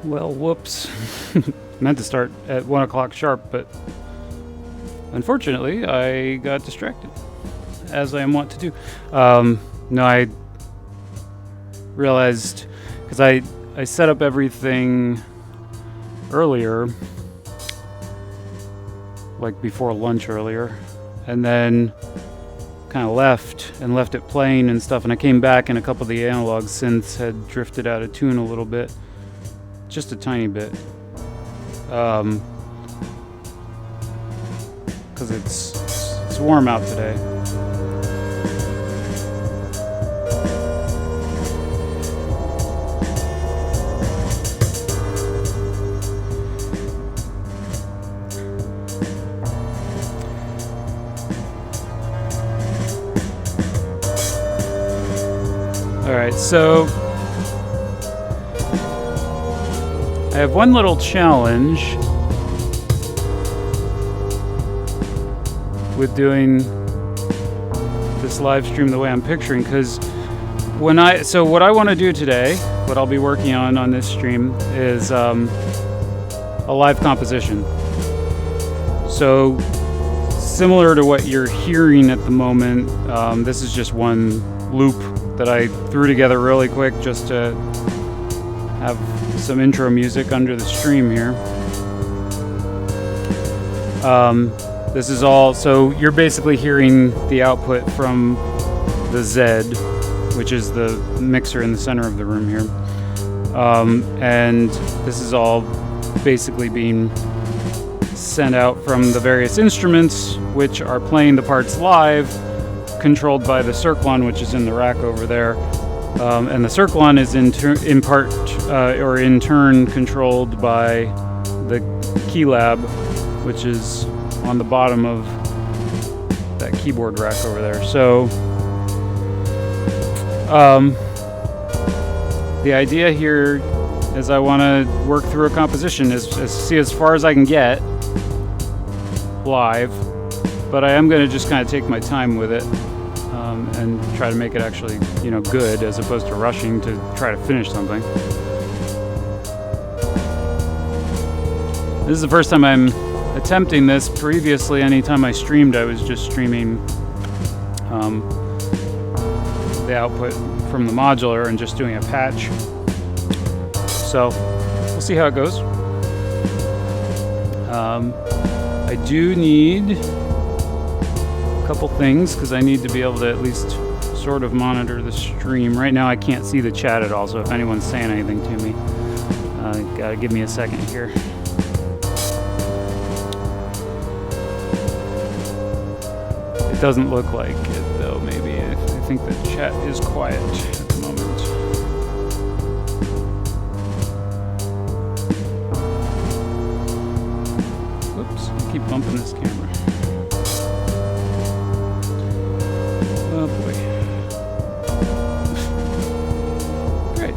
Well, whoops. Meant to start at 1 o'clock sharp, but unfortunately I got distracted, as I am wont to do. No, I realized, because I set up everything earlier, like before lunch earlier, and then kind of left it playing and stuff, and I came back and a couple of the analog synths had drifted out of tune a little bit, just a tiny bit, because it's warm out today. Alright, so I have one little challenge with doing this live stream the way I'm picturing, because what I want to do today, what I'll be working on this stream, is a live composition. So similar to what you're hearing at the moment, this is just one loop that I threw together really quick just to have some intro music under the stream here. This is all, so you're basically hearing the output from the Z, which is the mixer in the center of the room here. And this is all basically being sent out from the various instruments, which are playing the parts live, controlled by the Circlon, which is in the rack over there. And the Circlon is in turn controlled by the Keylab, which is on the bottom of that keyboard rack over there. So the idea here is I want to work through a composition is see as far as I can get live, but I am going to just kind of take my time with it and try to make it actually, good, as opposed to rushing to try to finish something. This is the first time I'm attempting this. Previously, anytime I streamed, I was just streaming the output from the modular and just doing a patch. So we'll see how it goes. I do need a couple things, because I need to be able to at least sort of monitor the stream. Right now I can't see the chat at all, so if anyone's saying anything to me, gotta give me a second here. It doesn't look like it though, maybe. I think the chat is quiet at the moment. Whoops, I keep bumping this camera. Oh boy. Great,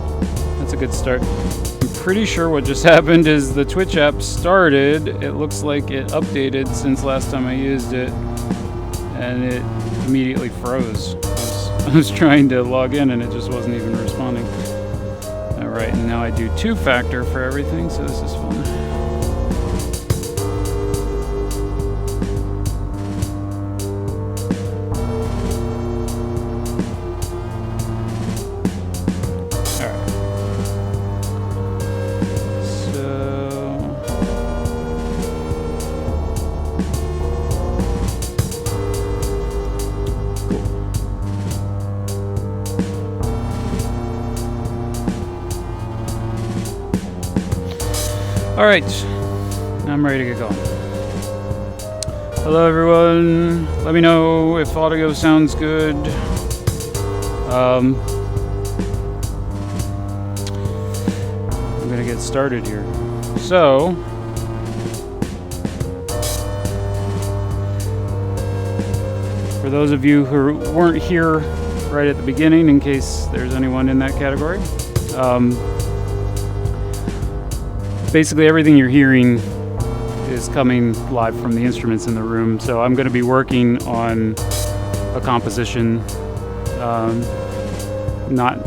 that's a good start. I'm pretty sure what just happened is the Twitch app started. It looks like it updated since last time I used it, and it immediately froze. I was trying to log in and it just wasn't even responding. Alright, and now I do two-factor for everything, so this is fun. Alright, now I'm ready to get going. Hello everyone, let me know if audio sounds good. I'm gonna get started here. So, for those of you who weren't here right at the beginning, in case there's anyone in that category, basically everything you're hearing is coming live from the instruments in the room. So I'm going to be working on a composition. Not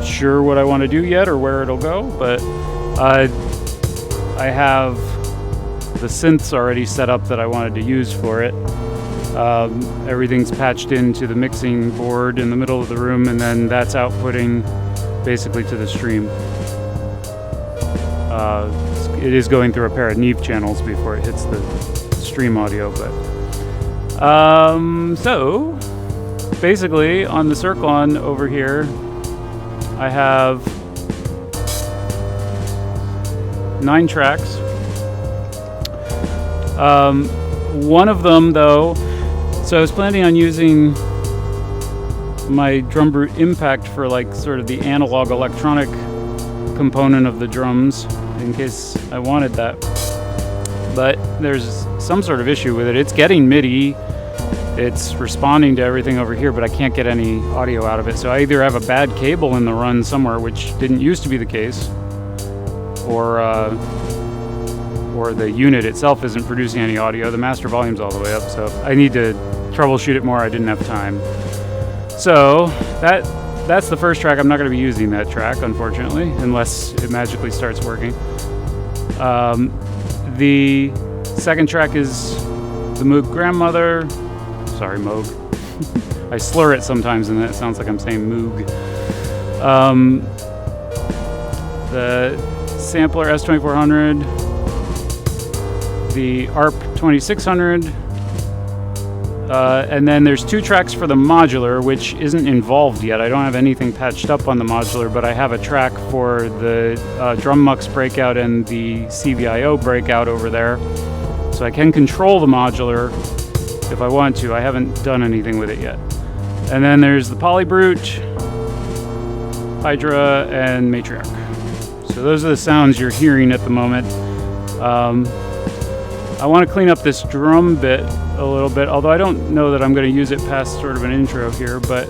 sure what I want to do yet or where it'll go, but I have the synths already set up that I wanted to use for it. Everything's patched into the mixing board in the middle of the room, and then that's outputting basically to the stream. It is going through a pair of Neve channels before it hits the stream audio, but so basically on the Circlon over here I have 9 tracks. One of them though, so I was planning on using my Drum Brute Impact for like sort of the analog electronic component of the drums in case I wanted that, but there's some sort of issue with it. It's getting MIDI, it's responding to everything over here, but I can't get any audio out of it. So I either have a bad cable in the run somewhere, which didn't used to be the case, or the unit itself isn't producing any audio. The master volume's all the way up, so I need to troubleshoot it more. I didn't have time. So that's the first track. I'm not going to be using that track, unfortunately, unless it magically starts working. The second track is the Moog Grandmother. Sorry, Moog. I slur it sometimes, and it sounds like I'm saying Moog. The sampler S2400, the ARP 2600, and then there's 2 tracks for the modular, which isn't involved yet. I don't have anything patched up on the modular, but I have a track for the Drum Mux breakout and the CVIO breakout over there, so I can control the modular if I want to. I haven't done anything with it yet. And then there's the Polybrute, Hydra, and Matriarch. So those are the sounds you're hearing at the moment. I want to clean up this drum bit a little bit, although I don't know that I'm going to use it past sort of an intro here, but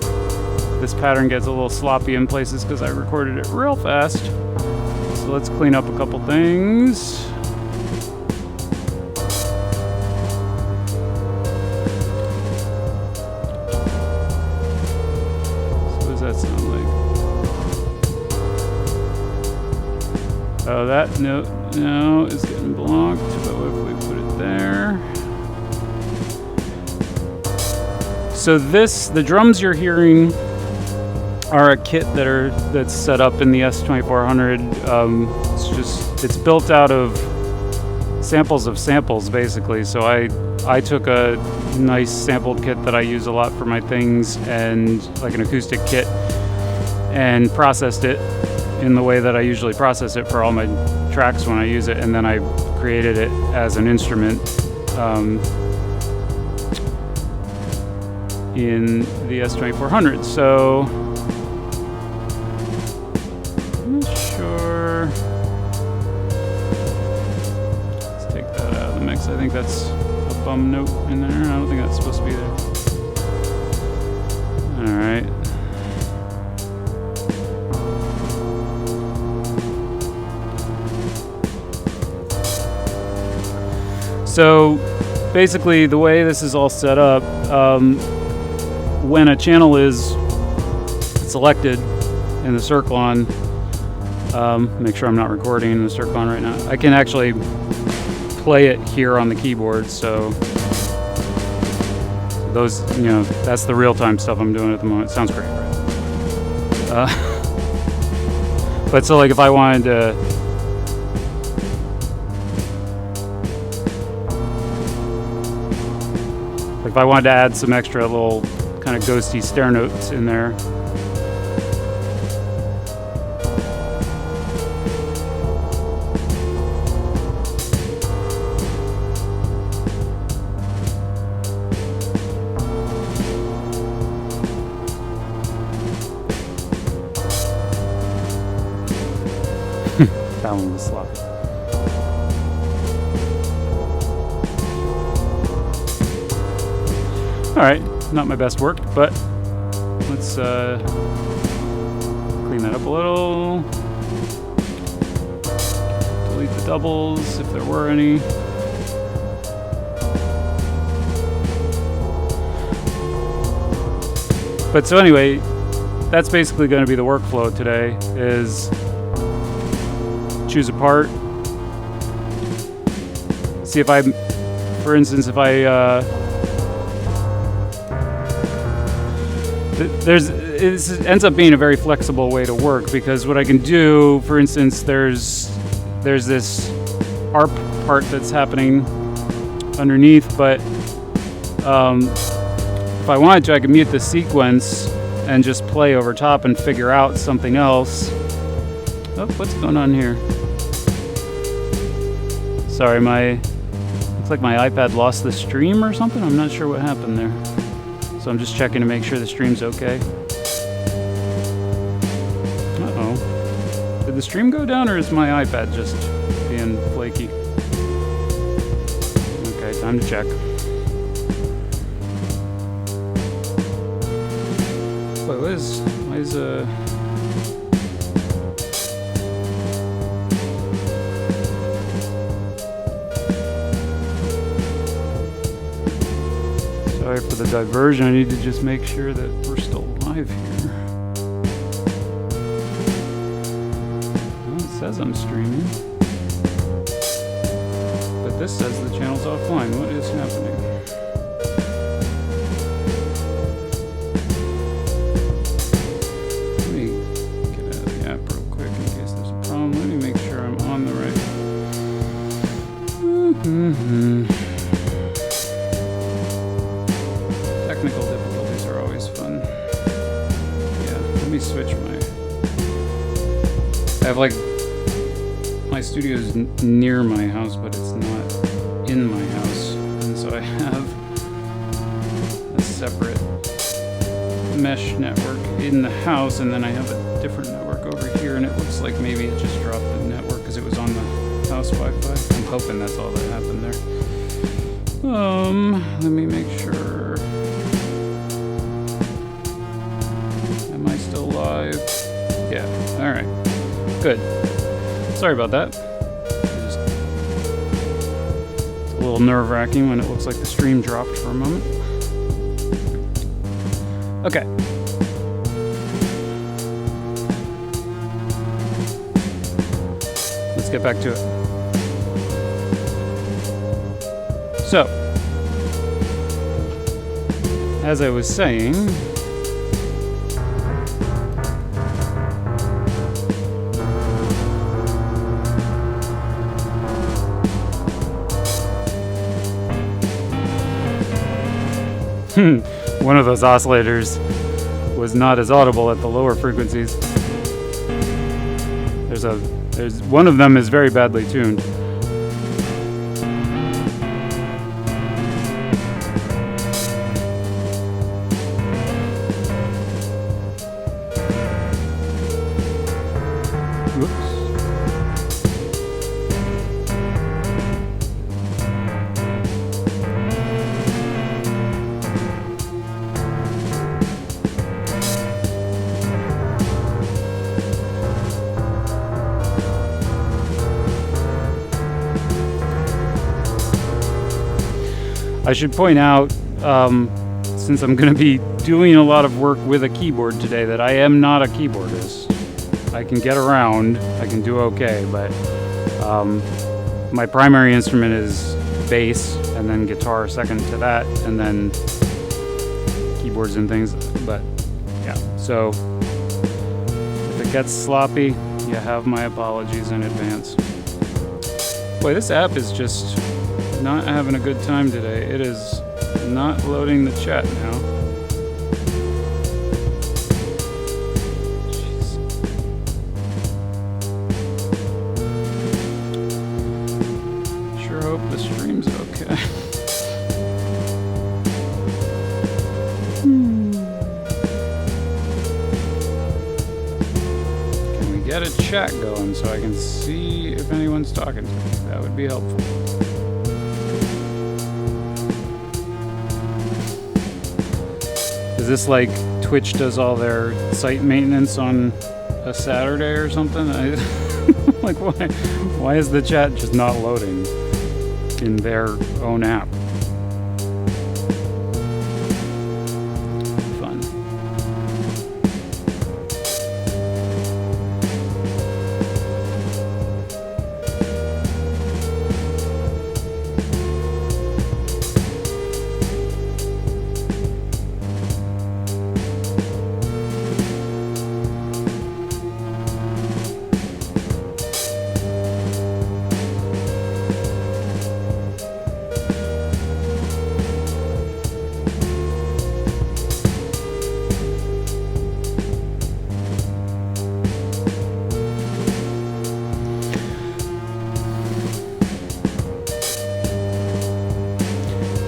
this pattern gets a little sloppy in places because I recorded it real fast. So let's clean up a couple things. So what does that sound like? Oh, that note now is getting blocked, but if we put it there. So the drums you're hearing are a kit that's set up in the S2400. It's built out of samples of samples, basically. So I took a nice sampled kit that I use a lot for my things, and like an acoustic kit, and processed it in the way that I usually process it for all my tracks when I use it, and then I created it as an instrument in the S2400. So I'm not sure. Let's take that out of the mix. I think that's a bum note in there. I don't think that's supposed to be there. All right. So basically the way this is all set up, when a channel is selected in the Circlon, make sure I'm not recording in the Circlon right now, I can actually play it here on the keyboard. So those, that's the real-time stuff I'm doing at the moment. Sounds great, right? But so like if I wanted to, if I wanted to add some extra little kind of ghosty snare notes in there. That one was sloppy. All right, not my best work, but let's clean that up a little. Delete the doubles if there were any. But so anyway, that's basically going to be the workflow today, is choose a part. See if I, for instance, if I, it ends up being a very flexible way to work, because what I can do, for instance, there's this ARP part that's happening underneath, but if I wanted to, I could mute the sequence and just play over top and figure out something else. Oh, what's going on here? Sorry, looks like my iPad lost the stream or something. I'm not sure what happened there. So I'm just checking to make sure the stream's okay. Uh-oh. Did the stream go down, or is my iPad just being flaky? Okay, time to check. Wait, why is sorry for the diversion. I need to just make sure that we're still live here. Well, it says I'm streaming, but this says the channel's offline. What is happening? Let me get out of the app real quick in case there's a problem. Let me make sure I'm on the right. Technical difficulties are always fun. Yeah, let me switch I have like, my studio's near my house, but it's not in my house. And so I have a separate mesh network in the house, and then I have a different network over here, and it looks like maybe it just dropped the network because it was on the house Wi-Fi. I'm hoping that's all that happened there. Let me make sure. Am I still live? Yeah, all right, good. Sorry about that. It's a little nerve-wracking when it looks like the stream dropped for a moment. Okay. Let's get back to it. So, as I was saying, one of those oscillators was not as audible at the lower frequencies. There's one of them is very badly tuned. I should point out, since I'm going to be doing a lot of work with a keyboard today, that I am not a keyboardist. I can get around, I can do okay, but my primary instrument is bass, and then guitar second to that, and then keyboards and things. But yeah, so if it gets sloppy, you have my apologies in advance. Boy, this app is just not having a good time today. It is not loading the chat now. Jeez. Sure hope the stream's okay. Can we get a chat going so I can see if anyone's talking to me? That would be helpful. Is this like Twitch does all their site maintenance on a Saturday or something? Like, why is the chat just not loading in their own app? Fun.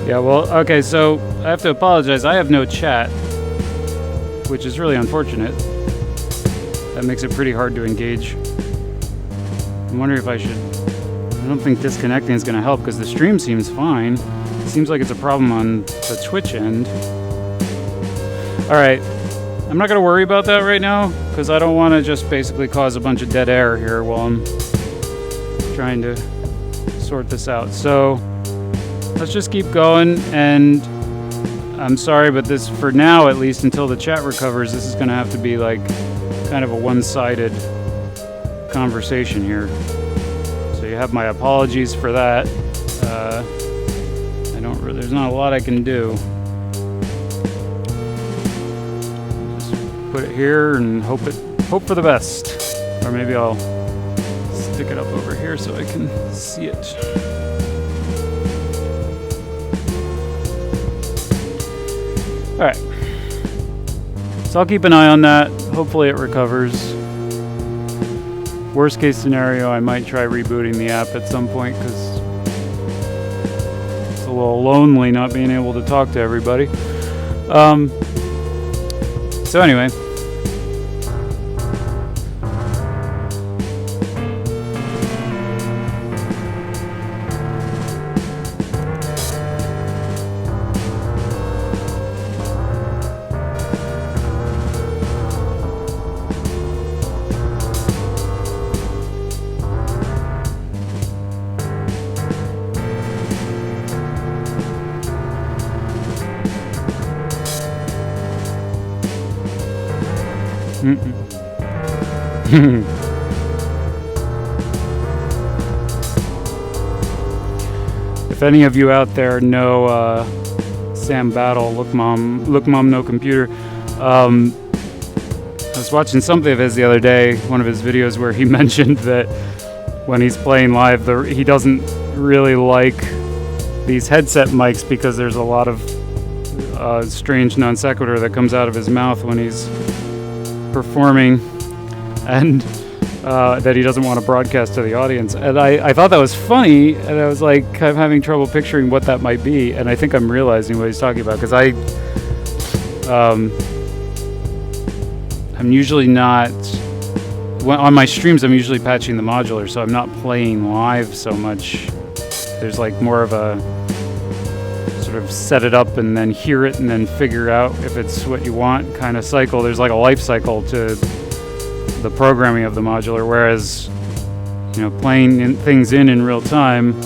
Yeah, well, okay, so I have to apologize. I have no chat, which is really unfortunate. That makes it pretty hard to engage. I'm wondering if I should... I don't think disconnecting is going to help because the stream seems fine. It seems like it's a problem on the Twitch end. Alright, I'm not going to worry about that right now because I don't want to just basically cause a bunch of dead air here while I'm trying to sort this out. So let's just keep going, and I'm sorry, but this, for now at least, until the chat recovers, this is going to have to be like kind of a one-sided conversation here. So you have my apologies for that. There's not a lot I can do. Just put it here and hope for the best. Or maybe I'll stick it up over here so I can see it. Alright. So I'll keep an eye on that. Hopefully it recovers. Worst case scenario, I might try rebooting the app at some point because it's a little lonely not being able to talk to everybody. So anyway. If any of you out there know Sam Battle, Look Mom No Computer, I was watching something of his the other day, one of his videos where he mentioned that when he's playing live, he doesn't really like these headset mics because there's a lot of strange non sequitur that comes out of his mouth when he's performing, and that he doesn't want to broadcast to the audience. And I thought that was funny, and I was like, I'm having trouble picturing what that might be, and I think I'm realizing what he's talking about, because I'm usually not, on my streams I'm usually patching the modular, so I'm not playing live so much. There's like more of a sort of set it up and then hear it and then figure out if it's what you want kind of cycle. There's like a life cycle to the programming of the modular, whereas, you know, playing things in real time,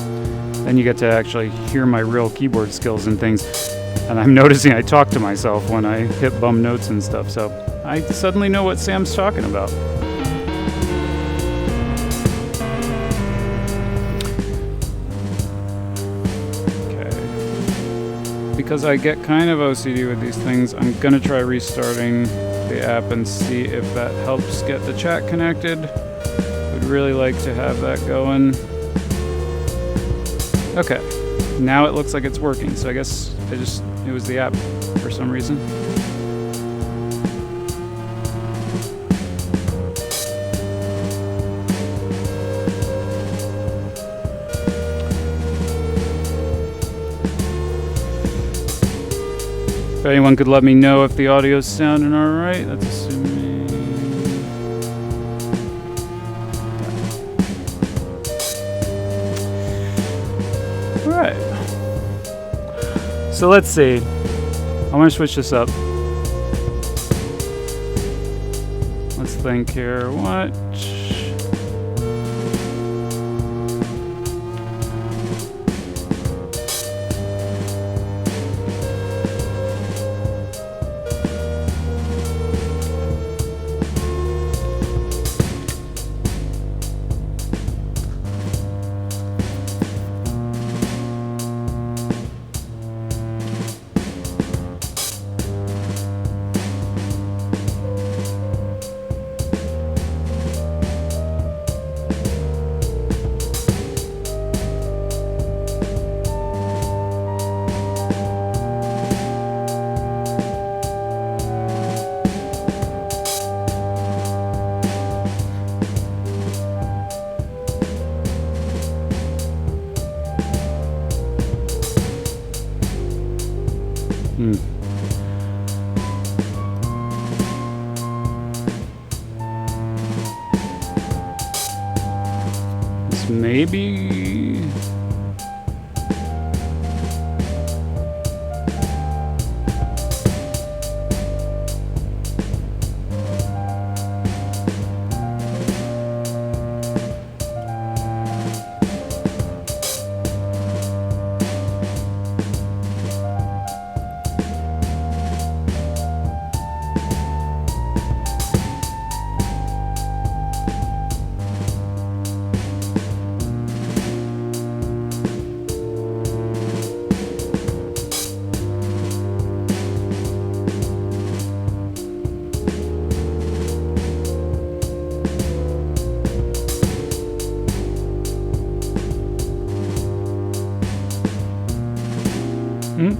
then you get to actually hear my real keyboard skills and things. And I'm noticing I talk to myself when I hit bum notes and stuff, so I suddenly know what Sam's talking about. Because I get kind of OCD with these things, I'm gonna try restarting the app and see if that helps get the chat connected. Would really like to have that going. Okay, now it looks like it's working, so I guess it was the app for some reason. If anyone could let me know if the audio's sounding alright, that's assuming... Alright. So let's see. I'm going to switch this up. Let's think here. What? Hmm. This maybe... Hmm?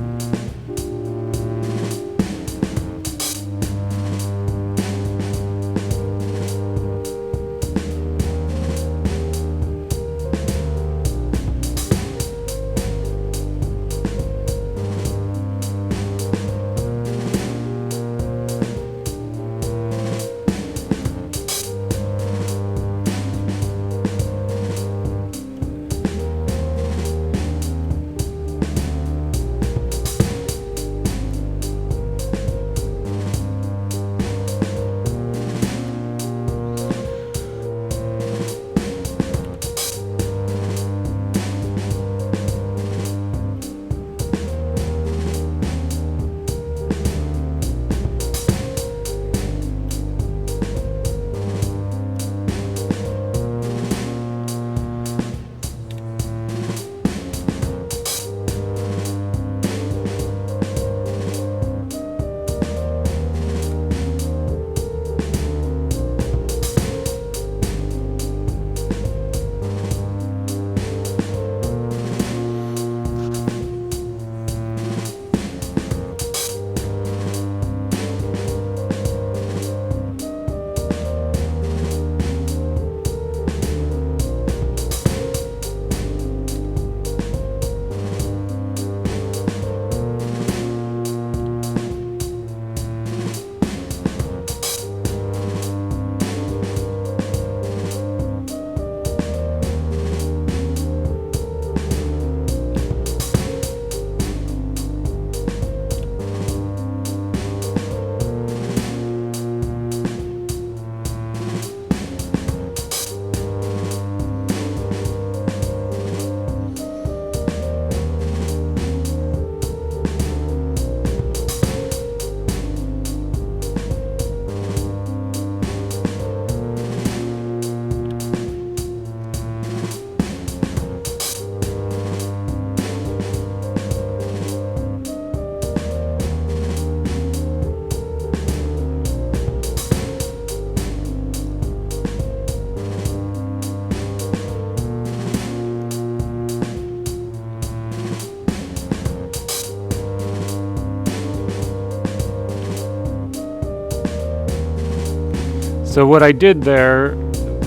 So what I did there,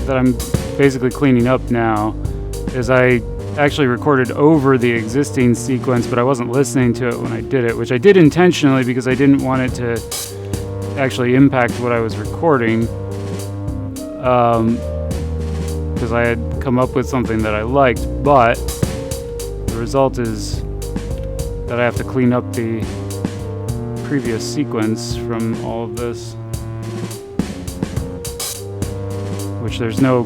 that I'm basically cleaning up now, is I actually recorded over the existing sequence, but I wasn't listening to it when I did it, which I did intentionally because I didn't want it to actually impact what I was recording, because I had come up with something that I liked, but the result is that I have to clean up the previous sequence from all of this, which there's no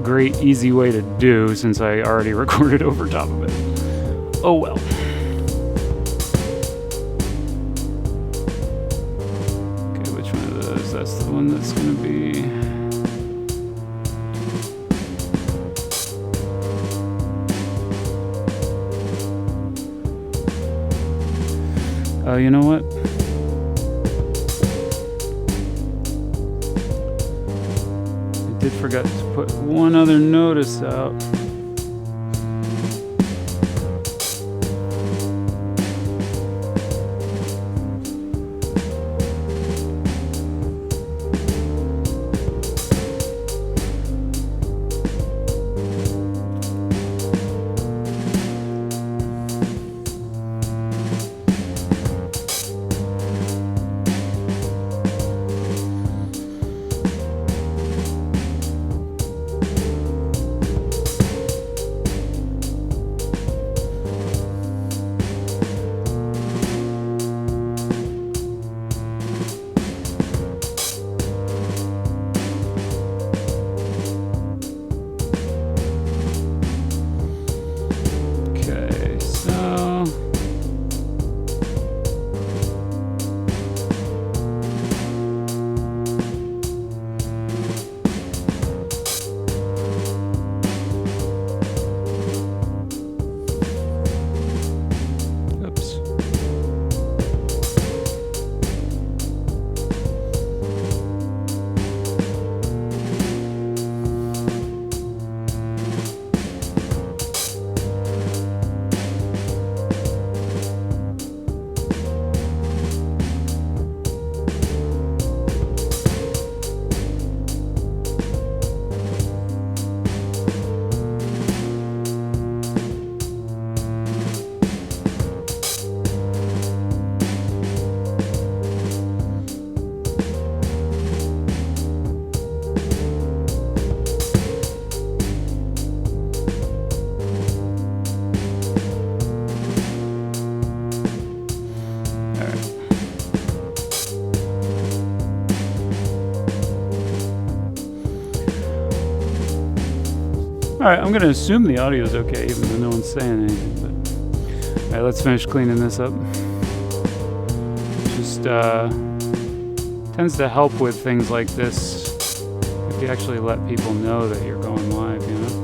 great easy way to do since I already recorded over top of it. Oh well. Okay, which one of those? That's the one that's gonna be... Oh, you know what? I did forget to put one other notice out. Alright, I'm gonna assume the audio is okay, even though no one's saying anything. But alright, let's finish cleaning this up. Just tends to help with things like this if you actually let people know that you're going live, you know?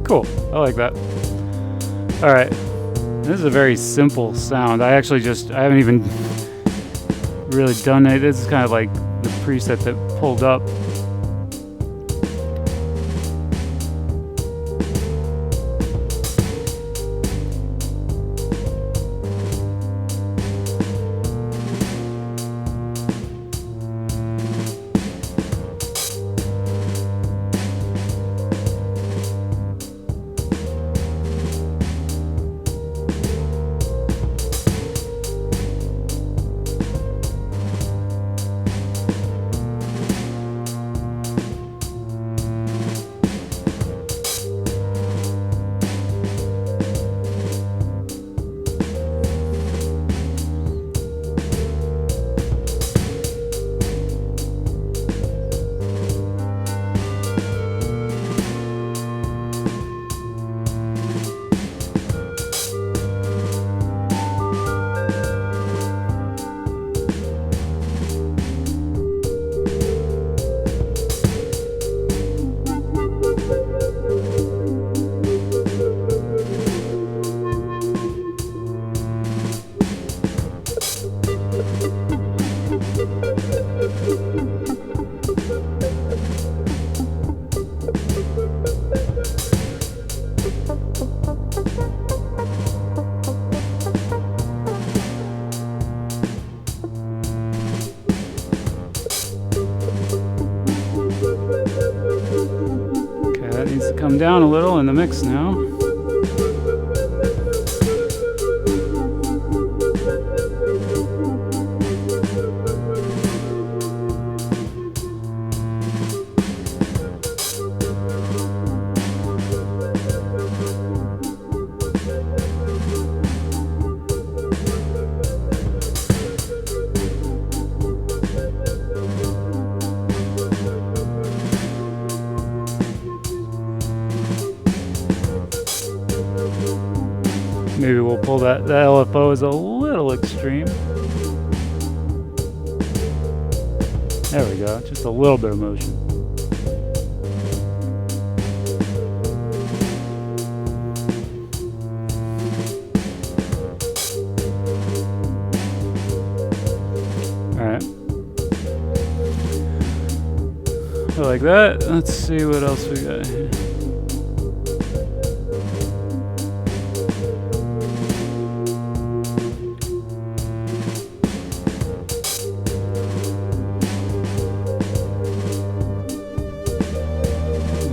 Cool, I like that. Alright, this is a very simple sound. I haven't even really done it. This is kind of like the preset that pulled up. Needs to come down a little in the mix now. Maybe we'll pull that. The LFO is a little extreme. There we go. Just a little bit of motion. Alright. I like that. Let's see what else we got here.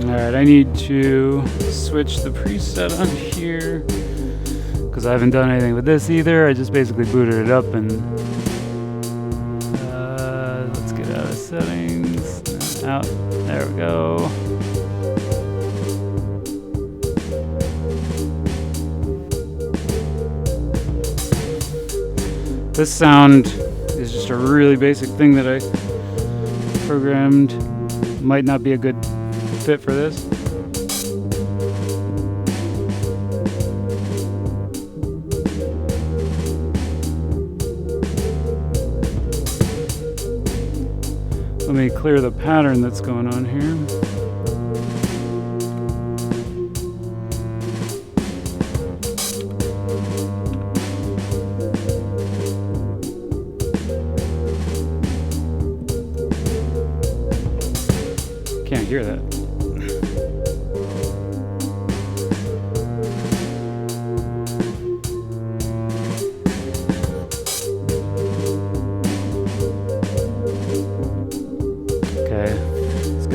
Alright, I need to switch the preset on here because I haven't done anything with this either. I just basically booted it up and let's get out of settings. Out. There we go. This sound is just a really basic thing that I programmed. Might not be a good fit for this. Let me clear the pattern that's going on here. Can't hear that.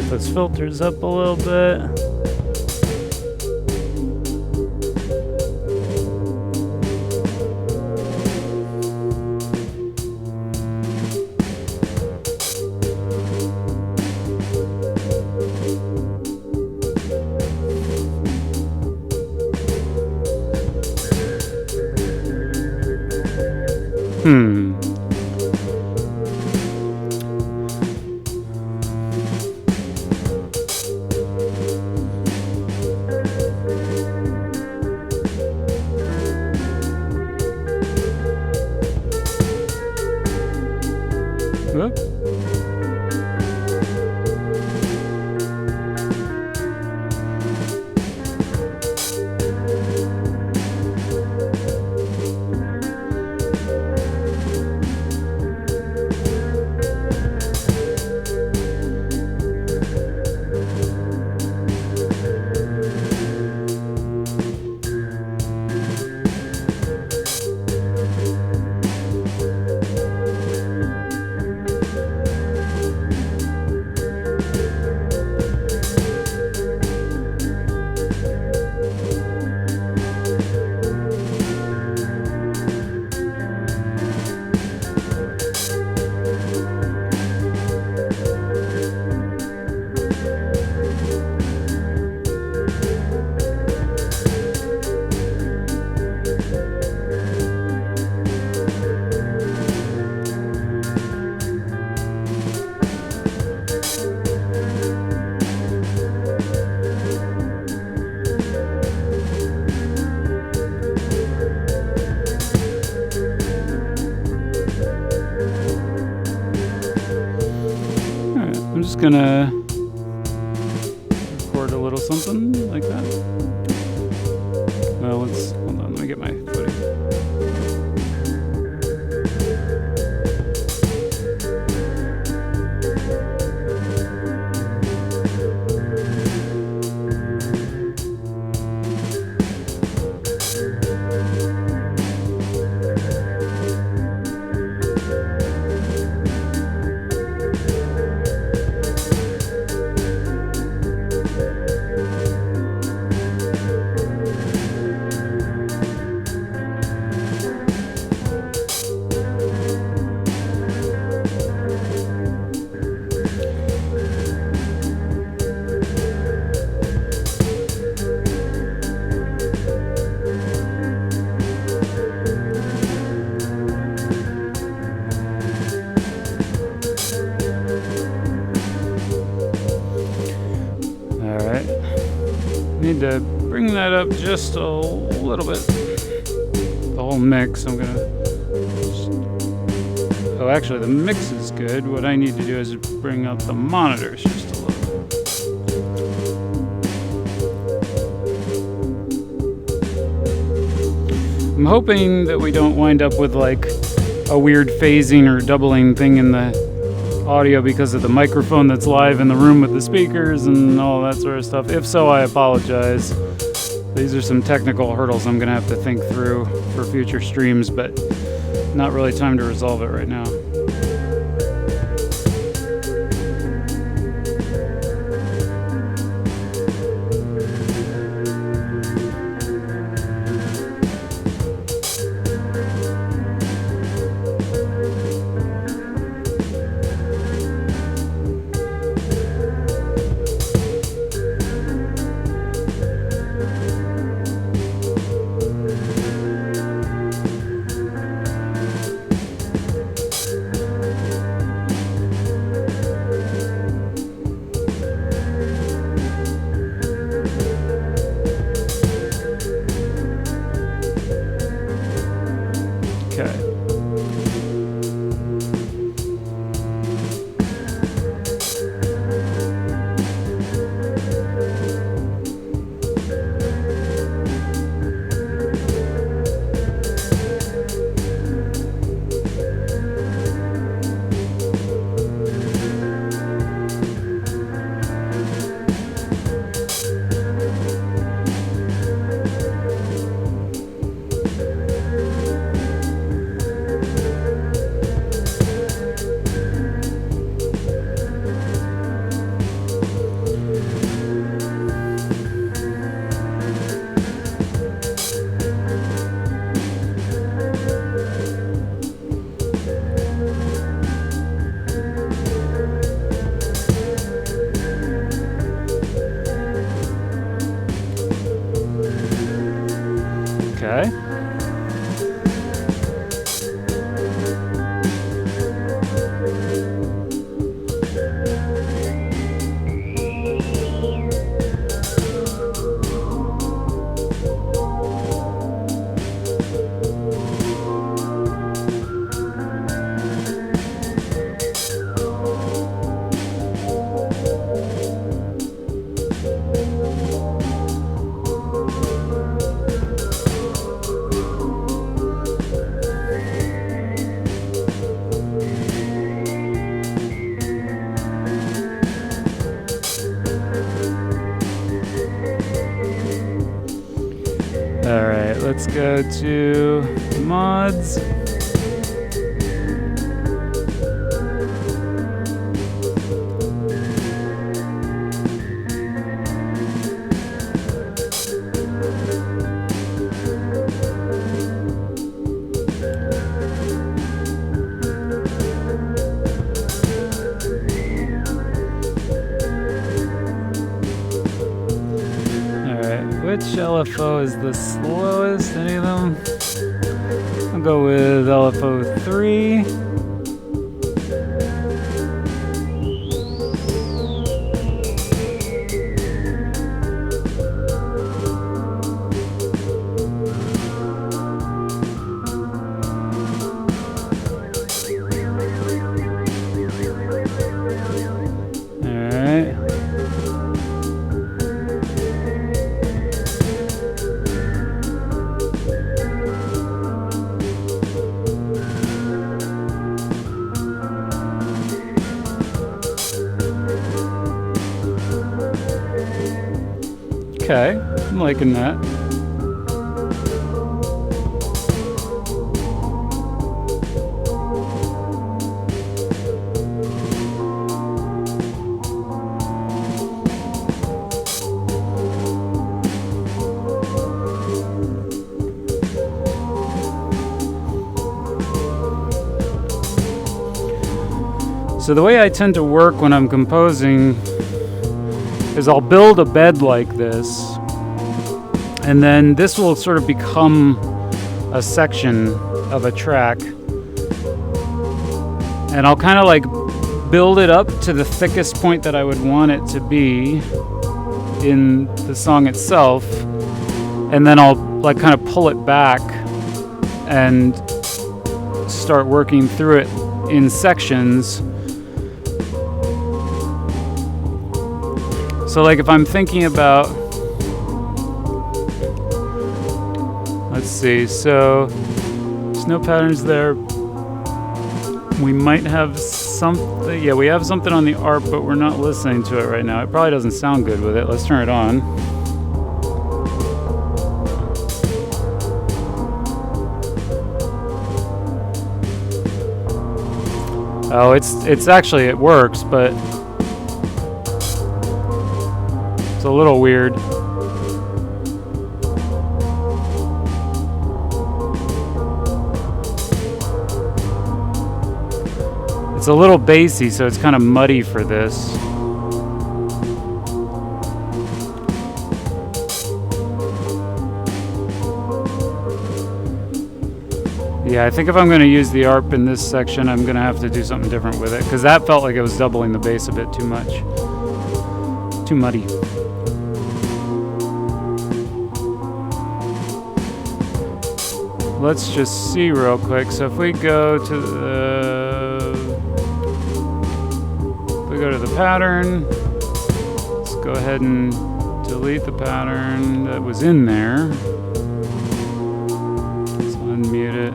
those filters up a little bit. Whoop. I'm just gonna record a little something like that. Well, hold on, let me get my footing. Need to bring that up just a little bit. The whole mix, I'm gonna... Oh, actually, the mix is good. What I need to do is bring up the monitors just a little bit. I'm hoping that we don't wind up with like a weird phasing or doubling thing in the audio because of the microphone that's live in the room with the speakers and all that sort of stuff. If so, I apologize. These are some technical hurdles I'm gonna have to think through for future streams, but not really time to resolve it right now. Okay. Alright, let's go to mods. Which LFO is the slowest? Any of them? I'll go with LFO 3. Okay, I'm liking that. So the way I tend to work when I'm composing is I'll build a bed like this, and then this will sort of become a section of a track, and I'll kind of like build it up to the thickest point that I would want it to be in the song itself, and then I'll like kind of pull it back and start working through it in sections. So like if I'm thinking about, let's see, so snow patterns there. We might have something, yeah, we have something on the ARP, but we're not listening to it right now. It probably doesn't sound good with it. Let's turn it on. Oh, it's actually, it works, but it's a little weird. It's a little bassy, so it's kind of muddy for this. Yeah, I think if I'm going to use the ARP in this section, I'm going to have to do something different with it, because that felt like it was doubling the bass a bit too much. Too muddy. Let's just see real quick. So if we go to the pattern, let's go ahead and delete the pattern that was in there. Let's unmute it.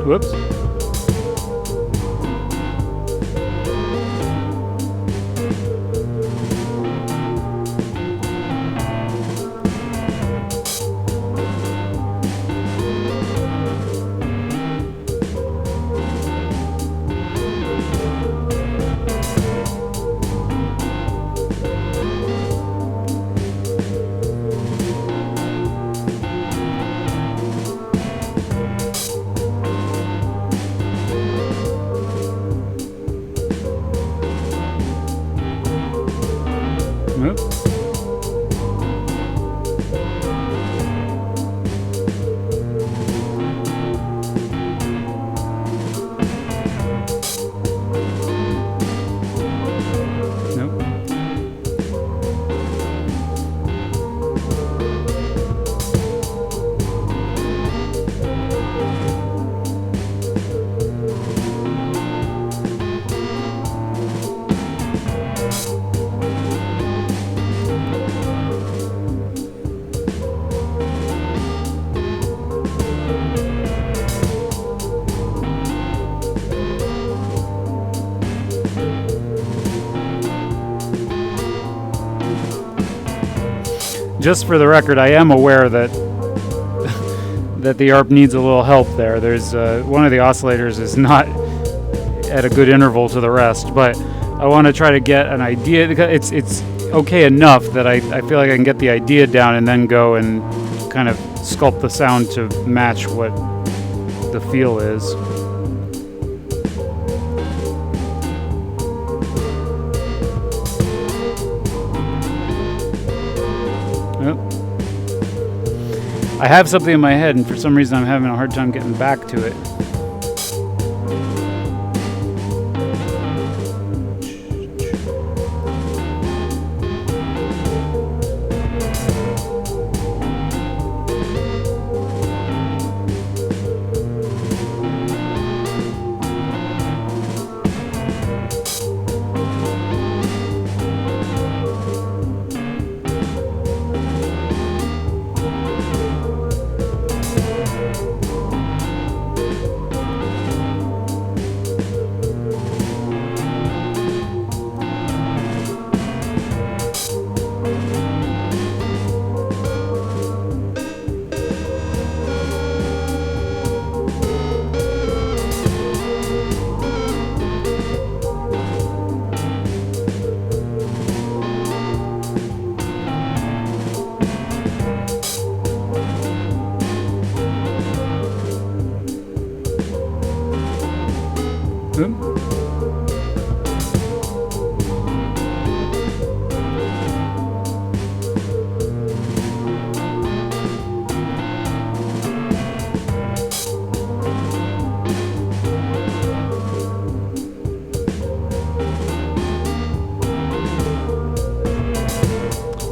Whoops. Nope. Nope. Just for the record, I am aware that that the ARP needs a little help there. There's one of the oscillators is not at a good interval to the rest, but I want to try to get an idea. It's okay enough that I feel like I can get the idea down and then go and kind of sculpt the sound to match what the feel is. I have something in my head, and for some reason I'm having a hard time getting back to it.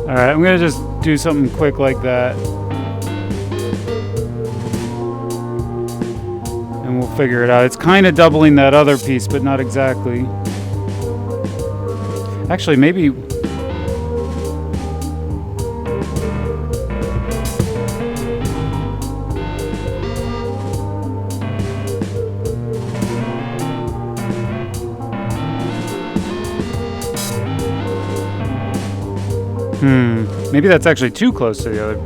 Alright, I'm gonna just do something quick like that. And we'll figure it out. It's kind of doubling that other piece, but not exactly. Actually, maybe... Maybe that's actually too close to the other.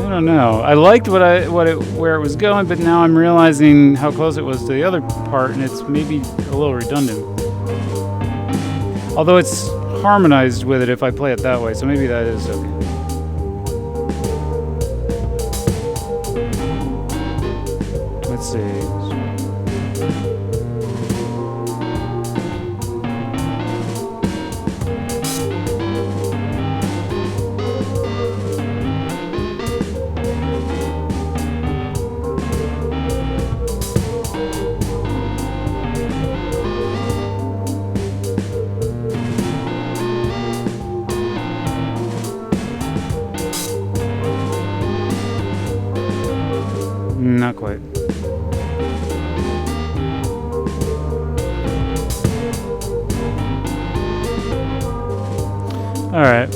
I don't know. I liked where it was going, but now I'm realizing how close it was to the other part, and it's maybe a little redundant. Although it's harmonized with it if I play it that way, so maybe that is okay. Let's see. Not quite. All right.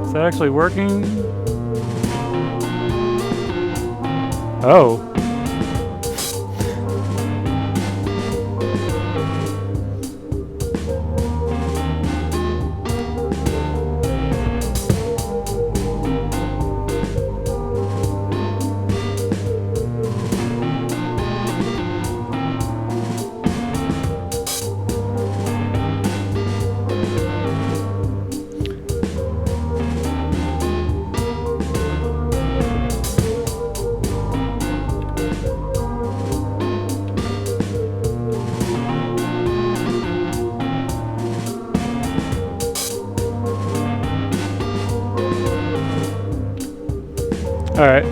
Is that actually working? Oh. All right.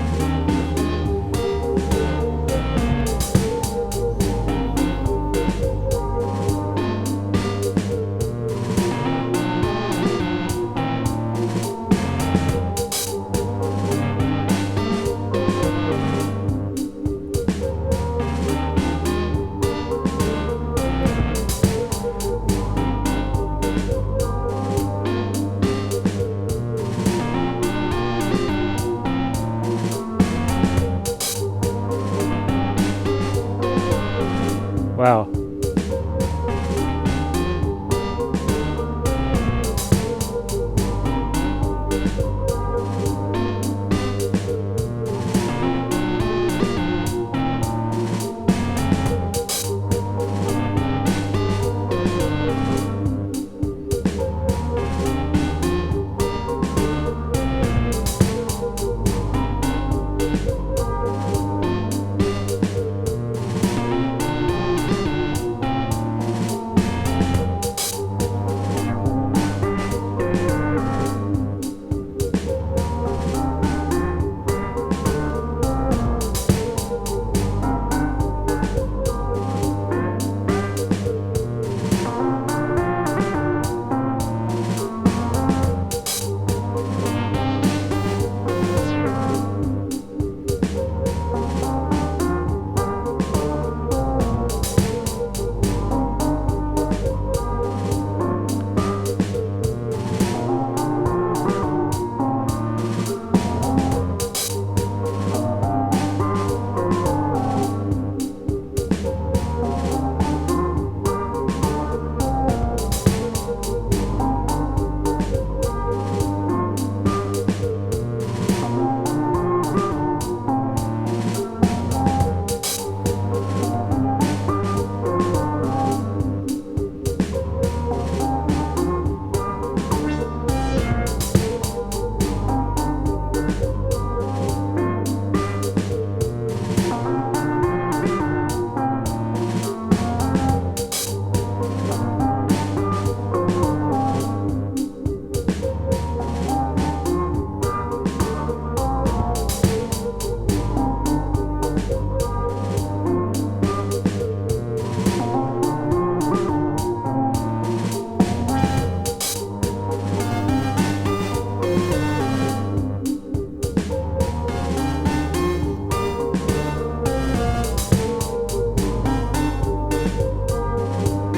Wow.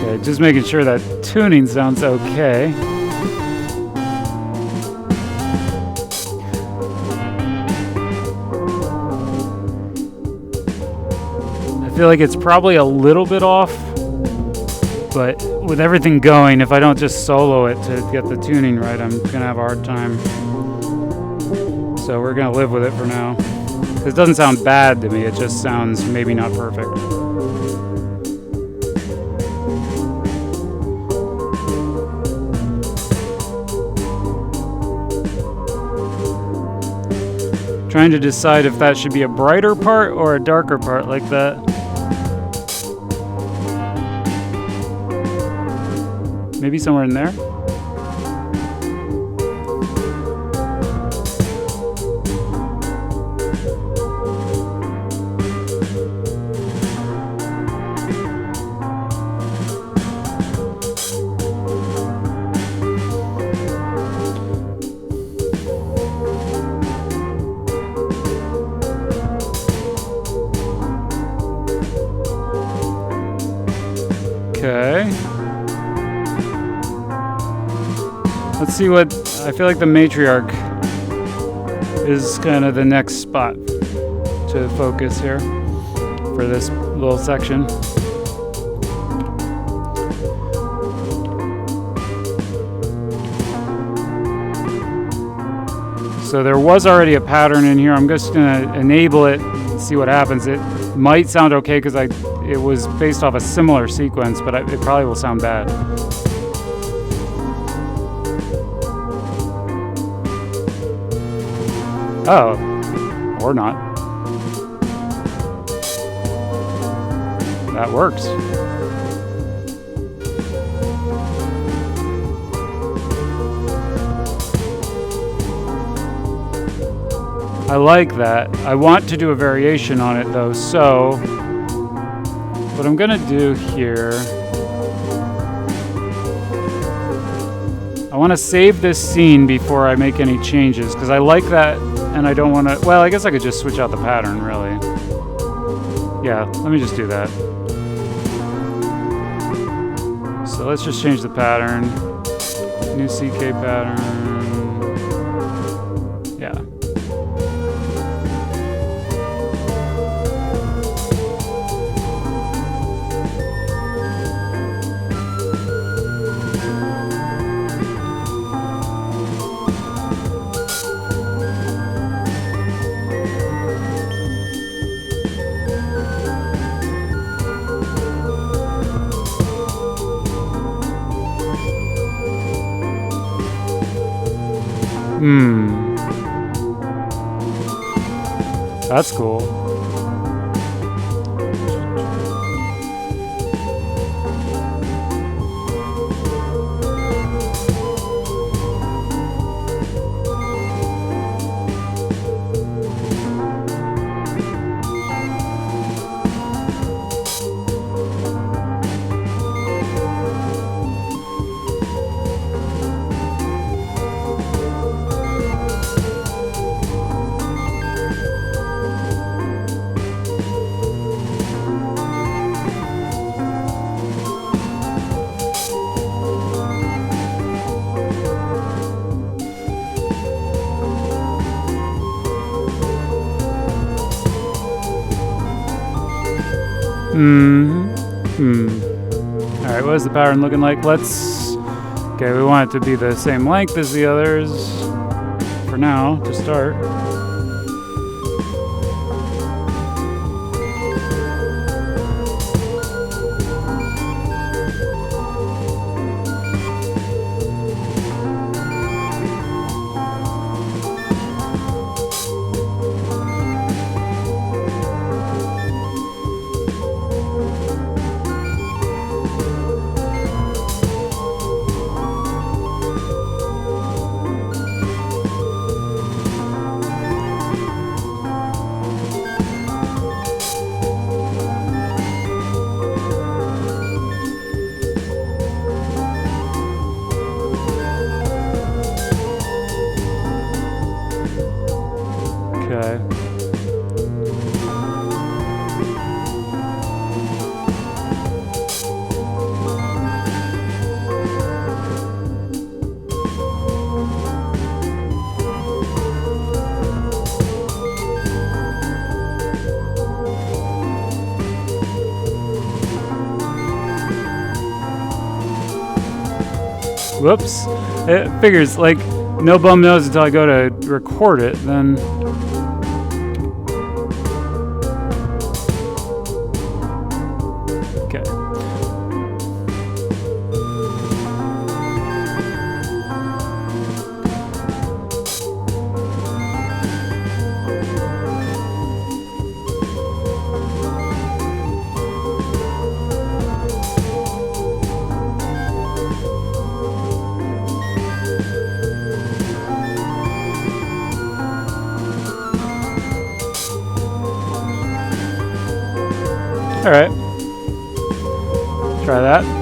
Okay, just making sure that tuning sounds okay. I feel like it's probably a little bit off, but with everything going, if I don't just solo it to get the tuning right, I'm gonna have a hard time. So we're gonna live with it for now. It doesn't sound bad to me, it just sounds maybe not perfect. Trying to decide if that should be a brighter part or a darker part like that. Maybe somewhere in there. Okay. Let's see what, I feel like the matriarch is kind of the next spot. to focus here for this little section. So there was already a pattern in here. I'm just gonna enable it, see what happens. It might sound okay because it was based off a similar sequence, but it probably will sound bad. Oh, or not. That works. I like that. I want to do a variation on it though, so what I'm gonna do here, I want to save this scene before I make any changes because I like that and I don't want to, well, I guess I could just switch out the pattern really. Yeah, let me just do that. So let's just change the pattern. New CK pattern. Yeah. That's cool. Alright, what is the pattern looking like? Okay, we want it to be the same length as the others for now, to start. Okay. Whoops. It figures, like, no bum knows until I go to record it, then... Okay. All right, try that.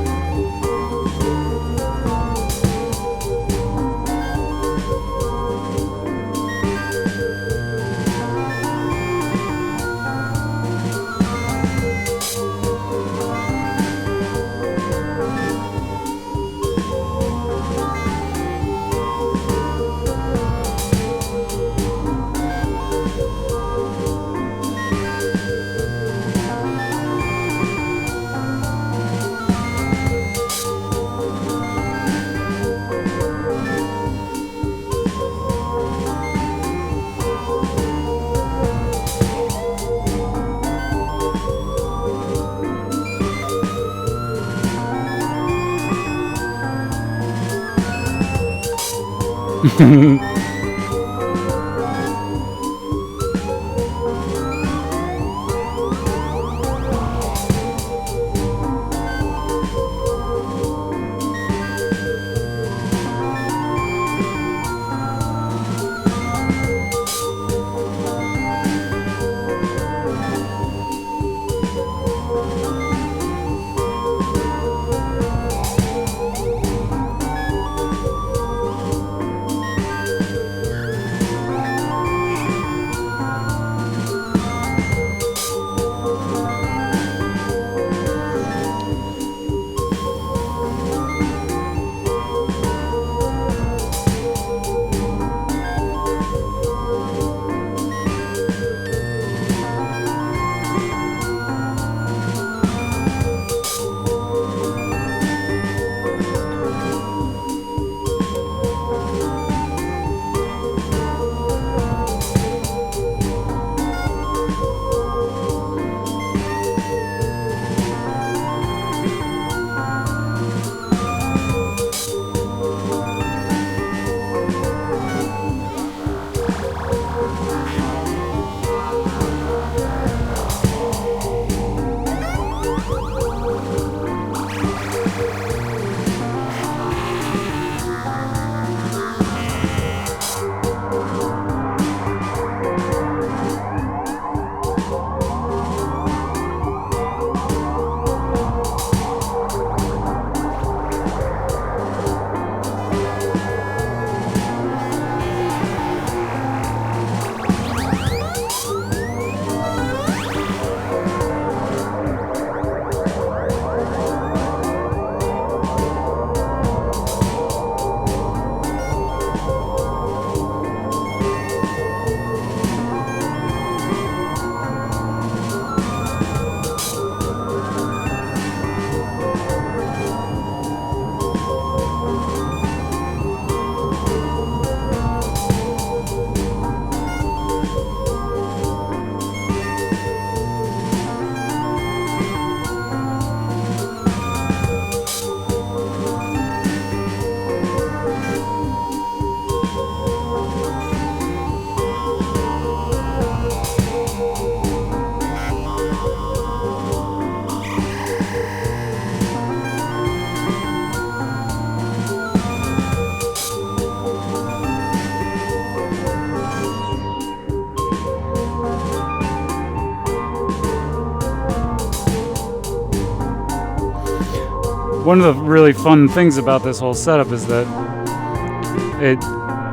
One of the really fun things about this whole setup is that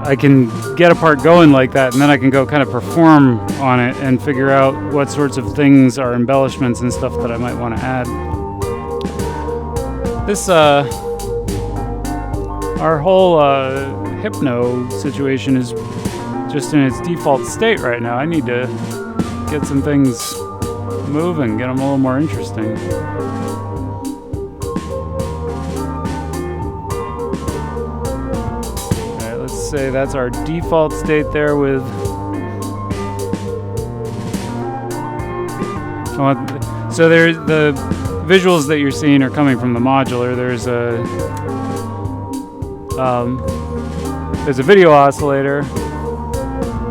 I can get a part going like that, and then I can go kind of perform on it and figure out what sorts of things are embellishments and stuff that I might want to add. This our whole hypno situation is just in its default state right now. I need to get some things moving, get them a little more interesting. Say that's our default state there with so there's the visuals that you're seeing are coming from the modular. There's a video oscillator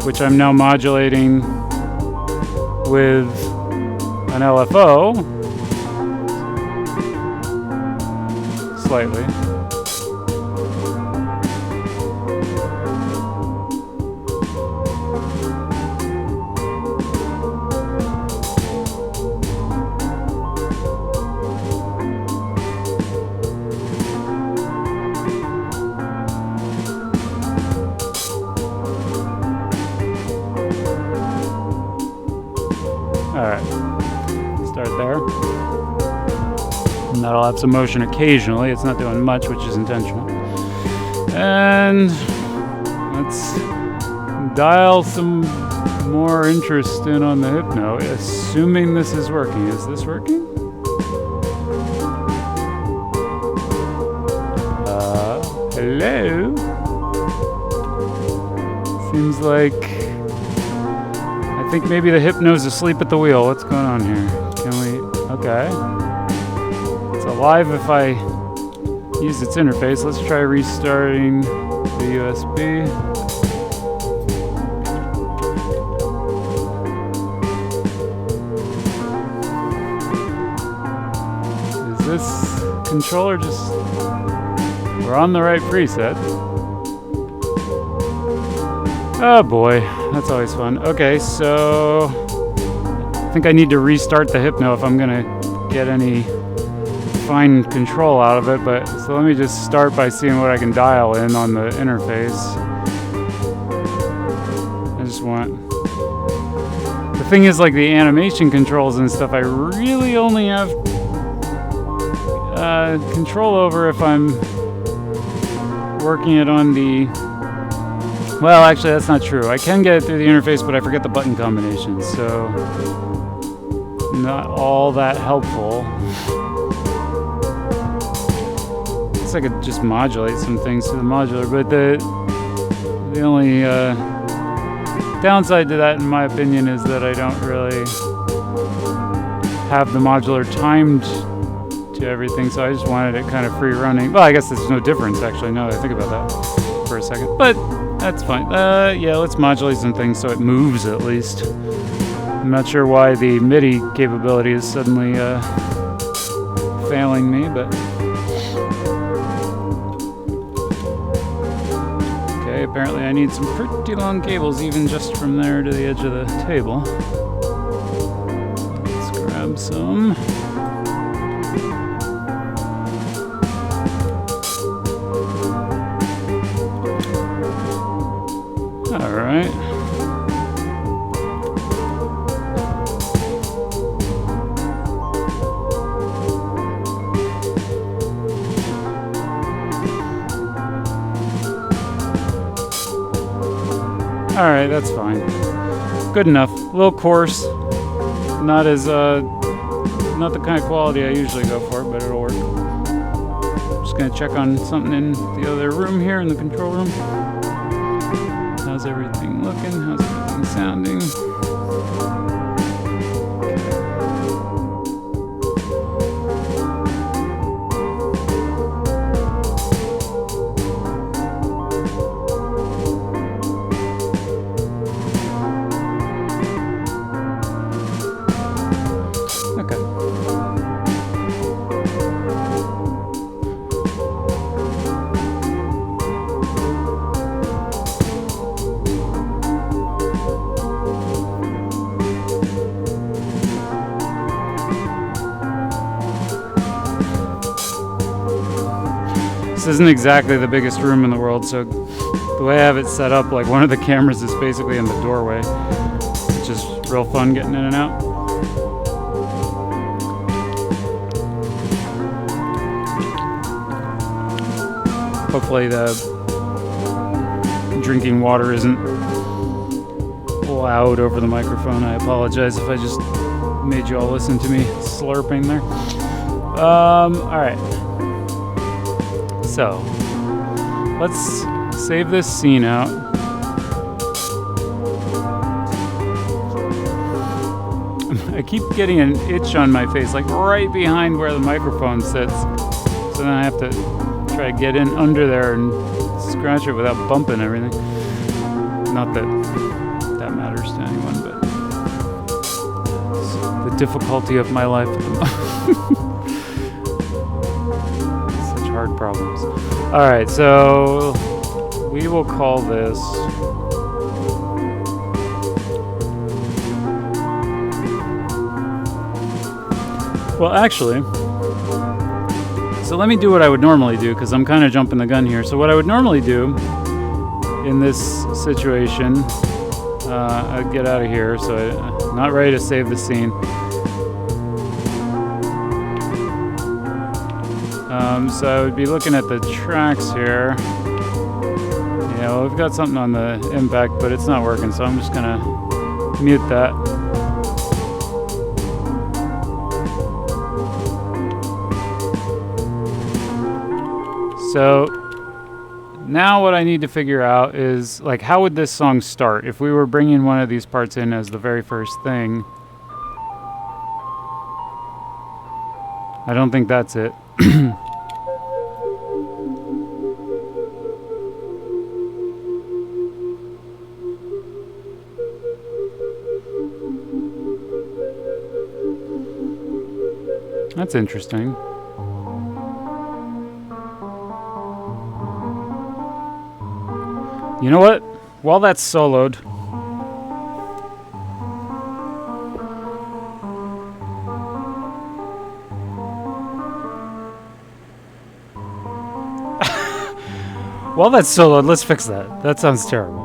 which I'm now modulating with an LFO slightly. Alright, start there. And that'll have some motion occasionally. It's not doing much, which is intentional. And let's dial some more interest in on the hypno, assuming this is working. Is this working? Hello? Seems like I think maybe the hypno's asleep at the wheel. What's going on here? Can we... Okay. It's alive if I use its interface. Let's try restarting the USB. Is this controller just... We're on the right preset. Oh boy, that's always fun. Okay, so I think I need to restart the Hypno if I'm gonna get any fine control out of it, but so let me just start by seeing what I can dial in on the interface. I just want... The thing is, like the animation controls and stuff, I really only have control over if I'm working it on the... Well, actually, that's not true. I can get it through the interface, but I forget the button combinations, so not all that helpful. I guess I could just modulate some things to the modular, but the only downside to that, in my opinion, is that I don't really have the modular timed to everything, so I just wanted it kind of free running. Well, I guess there's no difference, actually, now that I think about that for a second, but that's fine. Yeah, let's modulate some things so it moves at least. I'm not sure why the MIDI capability is suddenly failing me, but... Okay, apparently I need some pretty long cables even just from there to the edge of the table. Let's grab some. Alright. Alright, that's fine. Good enough. A little coarse. Not as, not the kind of quality I usually go for, but it'll work. Just gonna check on something in the other room here, in the control room. How's everything looking? How's everything sounding? This isn't exactly the biggest room in the world, so the way I have it set up, like one of the cameras is basically in the doorway, which is real fun getting in and out. Hopefully the drinking water isn't loud over the microphone. I apologize if I just made you all listen to me slurping there. Alright. So, let's save this scene out. I keep getting an itch on my face, like right behind where the microphone sits. So then I have to try to get in under there and scratch it without bumping everything. Not that that matters to anyone, but it's the difficulty of my life at the moment. Hard problems. Alright, so we will call this well, actually, so let me do what I would normally do, because I'm kind of jumping the gun here. So what I would normally do in this situation, I'd get out of here, so I'm not ready to save the scene. So I would be looking at the tracks here. Yeah, well, we've got something on the impact, but it's not working, so I'm just gonna mute that. So now what I need to figure out is, like, how would this song start if we were bringing one of these parts in as the very first thing? I don't think that's it. That's interesting. You know what? While that's soloed, let's fix that. That sounds terrible.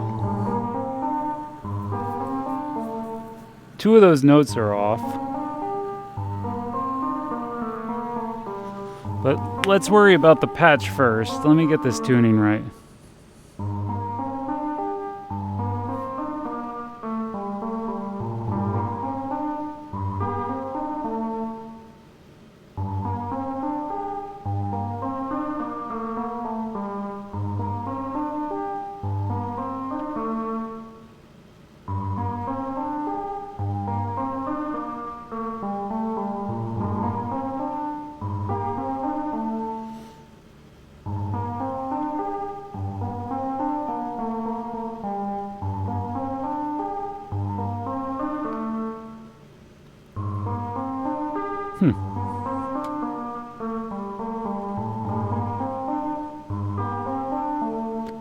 Two of those notes are off. But let's worry about the patch first. Let me get this tuning right.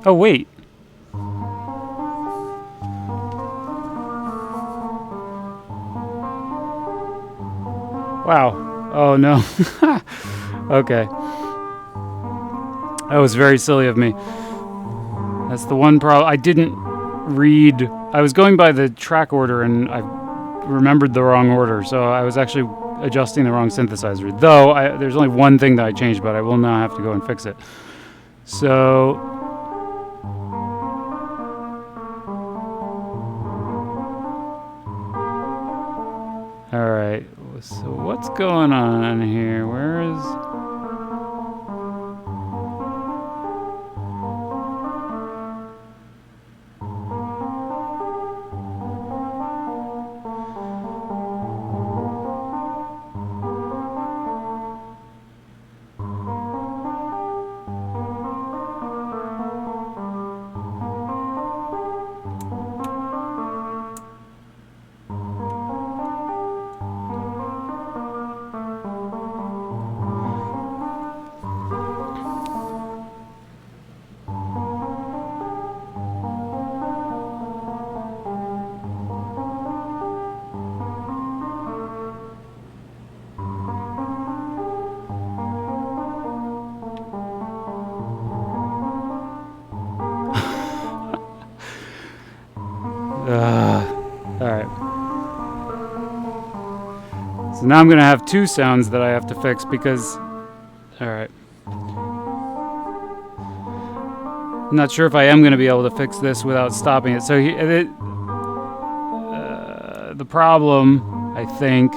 Oh, wait. Wow. Oh, no. Okay. That was very silly of me. That's the one problem. I didn't read. I was going by the track order, and I remembered the wrong order, so I was actually adjusting the wrong synthesizer. Though, there's only one thing that I changed, but I will now have to go and fix it. So... Alright, so what's going on here? Where is... Alright. So now I'm going to have two sounds that I have to fix because... Alright. I'm not sure if I am going to be able to fix this without stopping it. So the problem, I think...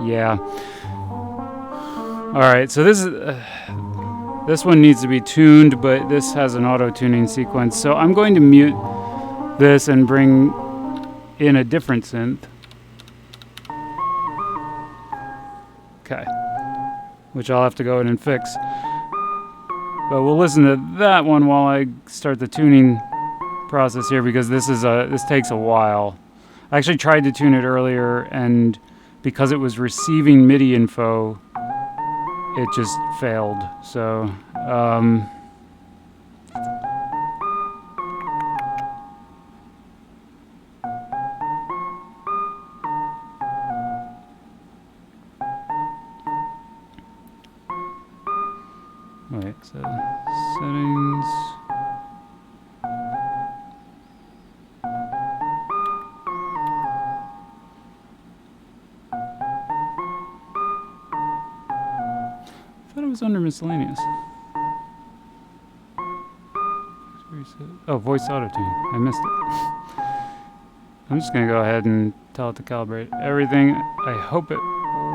Yeah. Alright, so this is... this one needs to be tuned, but this has an auto-tuning sequence. So I'm going to mute this and bring in a different synth. Okay. Which I'll have to go in and fix. But we'll listen to that one while I start the tuning process here, because this takes a while. I actually tried to tune it earlier, and because it was receiving MIDI info, it just failed. So, wait, so settings. I thought it was under miscellaneous. Oh, voice auto-tune. I missed it. I'm just going to go ahead and tell it to calibrate everything. I hope it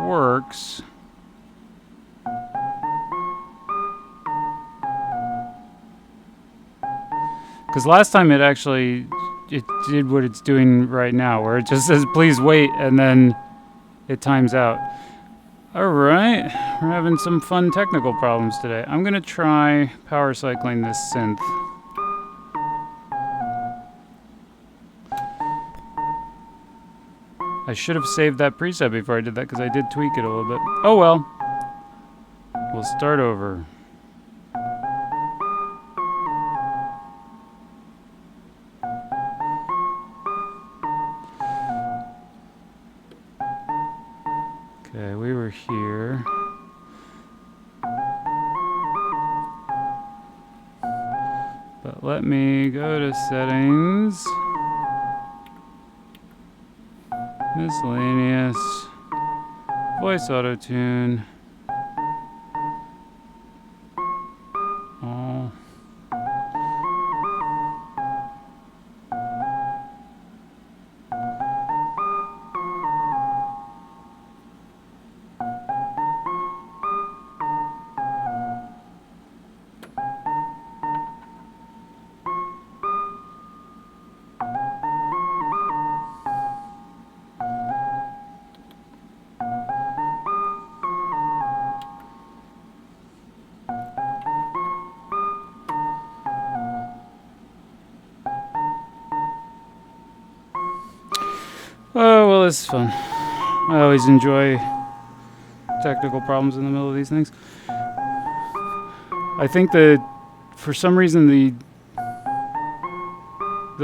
works. Because last time it did what it's doing right now, where it just says, please wait, and then it times out. Alright, we're having some fun technical problems today. I'm going to try power cycling this synth. I I should have saved that preset before I did that because I did tweak it a little bit. Oh well. We'll start over. Okay, we were here. But let me go to settings. Miscellaneous. Voice auto tune. All. Oh, well, this is fun. I always enjoy technical problems in the middle of these things. I think that for some reason the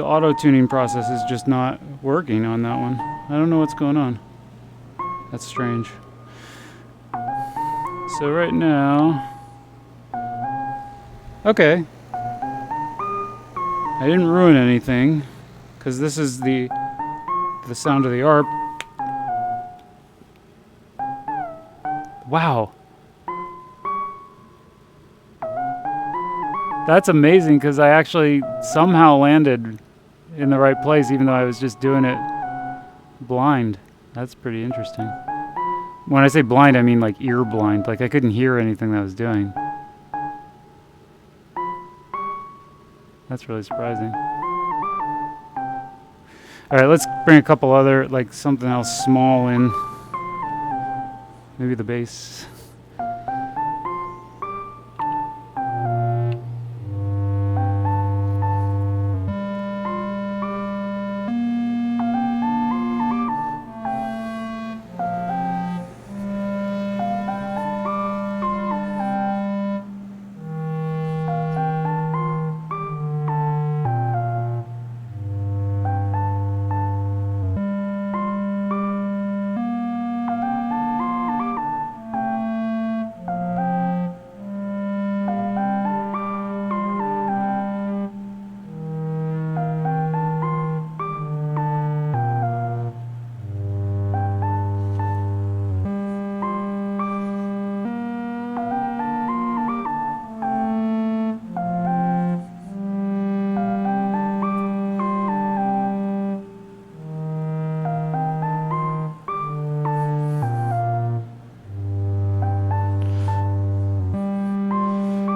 auto-tuning process is just not working on that one. I don't know what's going on. That's strange. So right now... Okay. I didn't ruin anything, because this is the sound of the ARP. Wow. That's amazing because I actually somehow landed in the right place even though I was just doing it blind. That's pretty interesting. When I say blind, I mean like ear blind. Like I couldn't hear anything that I was doing. That's really surprising. Alright, let's bring a couple other, like something else small in. Maybe the bass.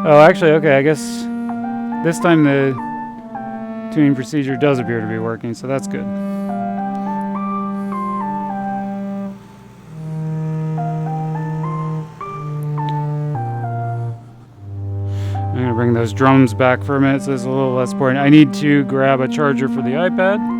Oh, actually, okay, I guess this time the tuning procedure does appear to be working, so that's good. I'm going to bring those drums back for a minute so it's a little less boring. I need to grab a charger for the iPad.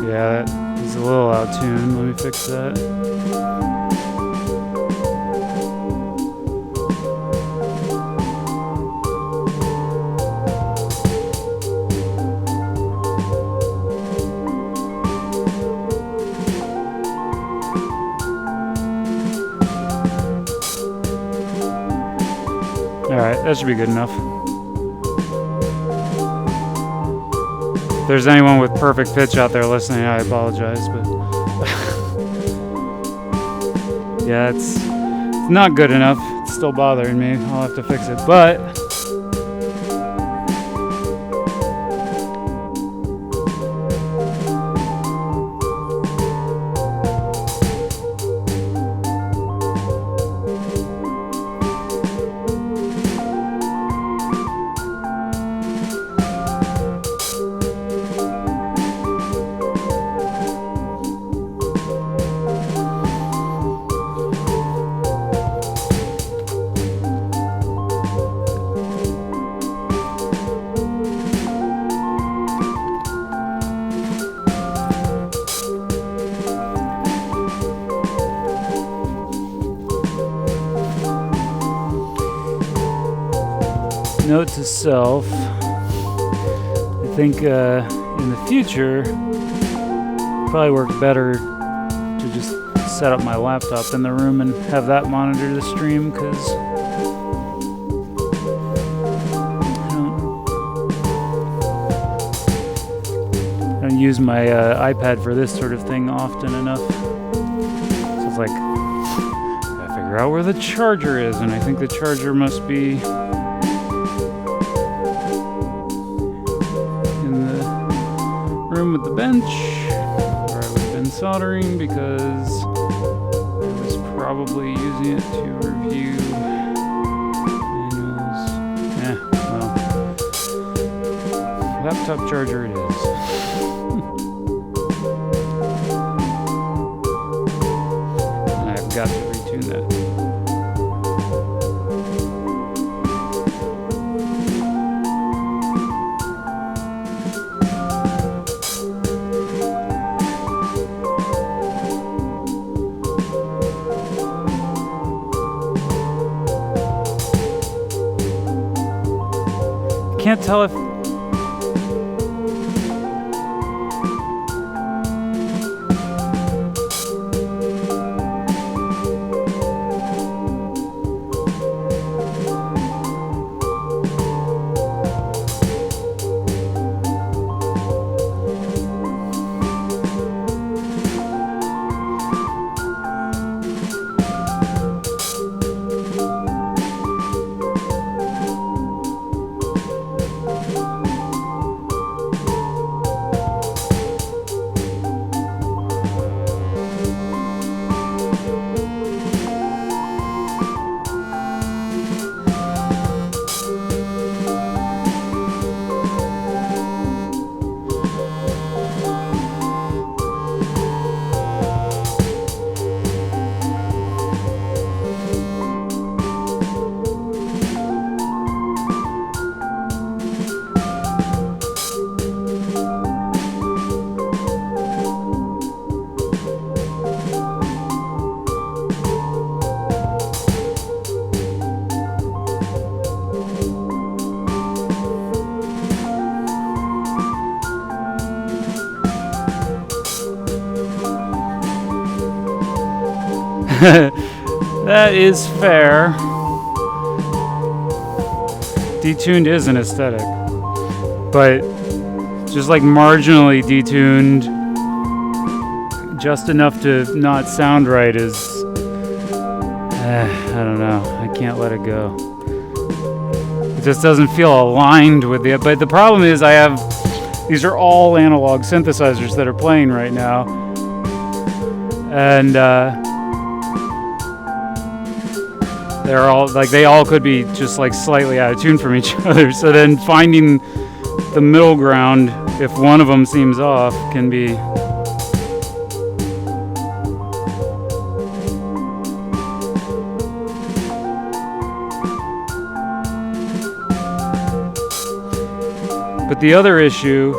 Yeah, that is a little out of tune. Let me fix that. Alright, that should be good enough. If there's anyone with perfect pitch out there listening, I apologize, but yeah, it's not good enough. It's still bothering me. I'll have to fix it, but note to self, I think in the future, probably work better to just set up my laptop in the room and have that monitor the stream, because I don't use my iPad for this sort of thing often enough. So it's like, I figure out where the charger is, and I think the charger must be in the room with the bench where I would have been soldering, because I was probably using it to review manuals. Well, laptop charger it is. Got to retune that. Can't tell if that is fair. Detuned is an aesthetic, but just like marginally detuned, just enough to not sound right is, I don't know. I can't let it go. It just doesn't feel aligned with the. But the problem is, these are all analog synthesizers that are playing right now, and they're all like, they all could be just like slightly out of tune from each other. So then finding the middle ground, if one of them seems off, can be but the other issue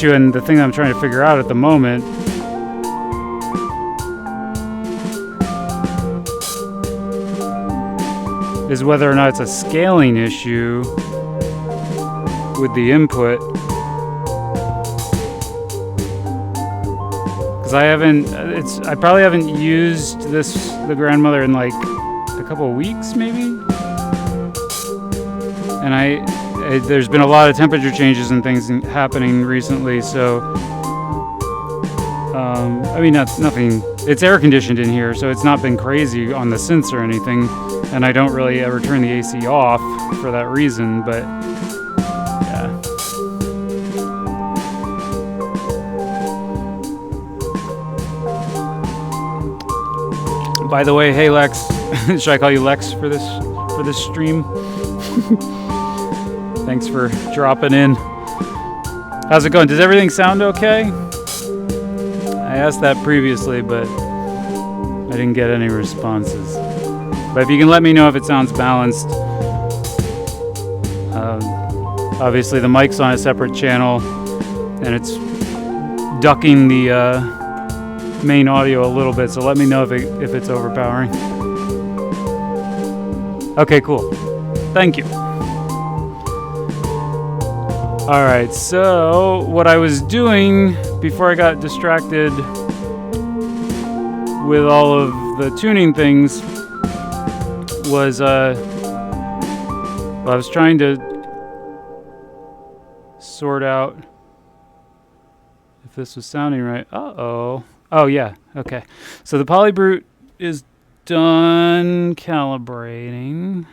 and the thing I'm trying to figure out at the moment is whether or not it's a scaling issue with the input. Because I probably haven't used the grandmother in like a couple of weeks maybe. And there's been a lot of temperature changes and things happening recently, so nothing. It's air conditioned in here, so it's not been crazy on the synths or anything, and I don't really ever turn the AC off for that reason, but yeah. By the way, hey Lex, should I call you Lex for this stream? Thanks for dropping in. How's it going? Does everything sound okay? I asked that previously, but I didn't get any responses. But if you can let me know if it sounds balanced. Obviously the mic's on a separate channel, and it's ducking the main audio a little bit, so let me know if it's overpowering. Okay, cool. Thank you. Alright, so what I was doing before I got distracted with all of the tuning things was I was trying to sort out if this was sounding right. Uh-oh. Oh, yeah. Okay. So the Polybrute is done calibrating.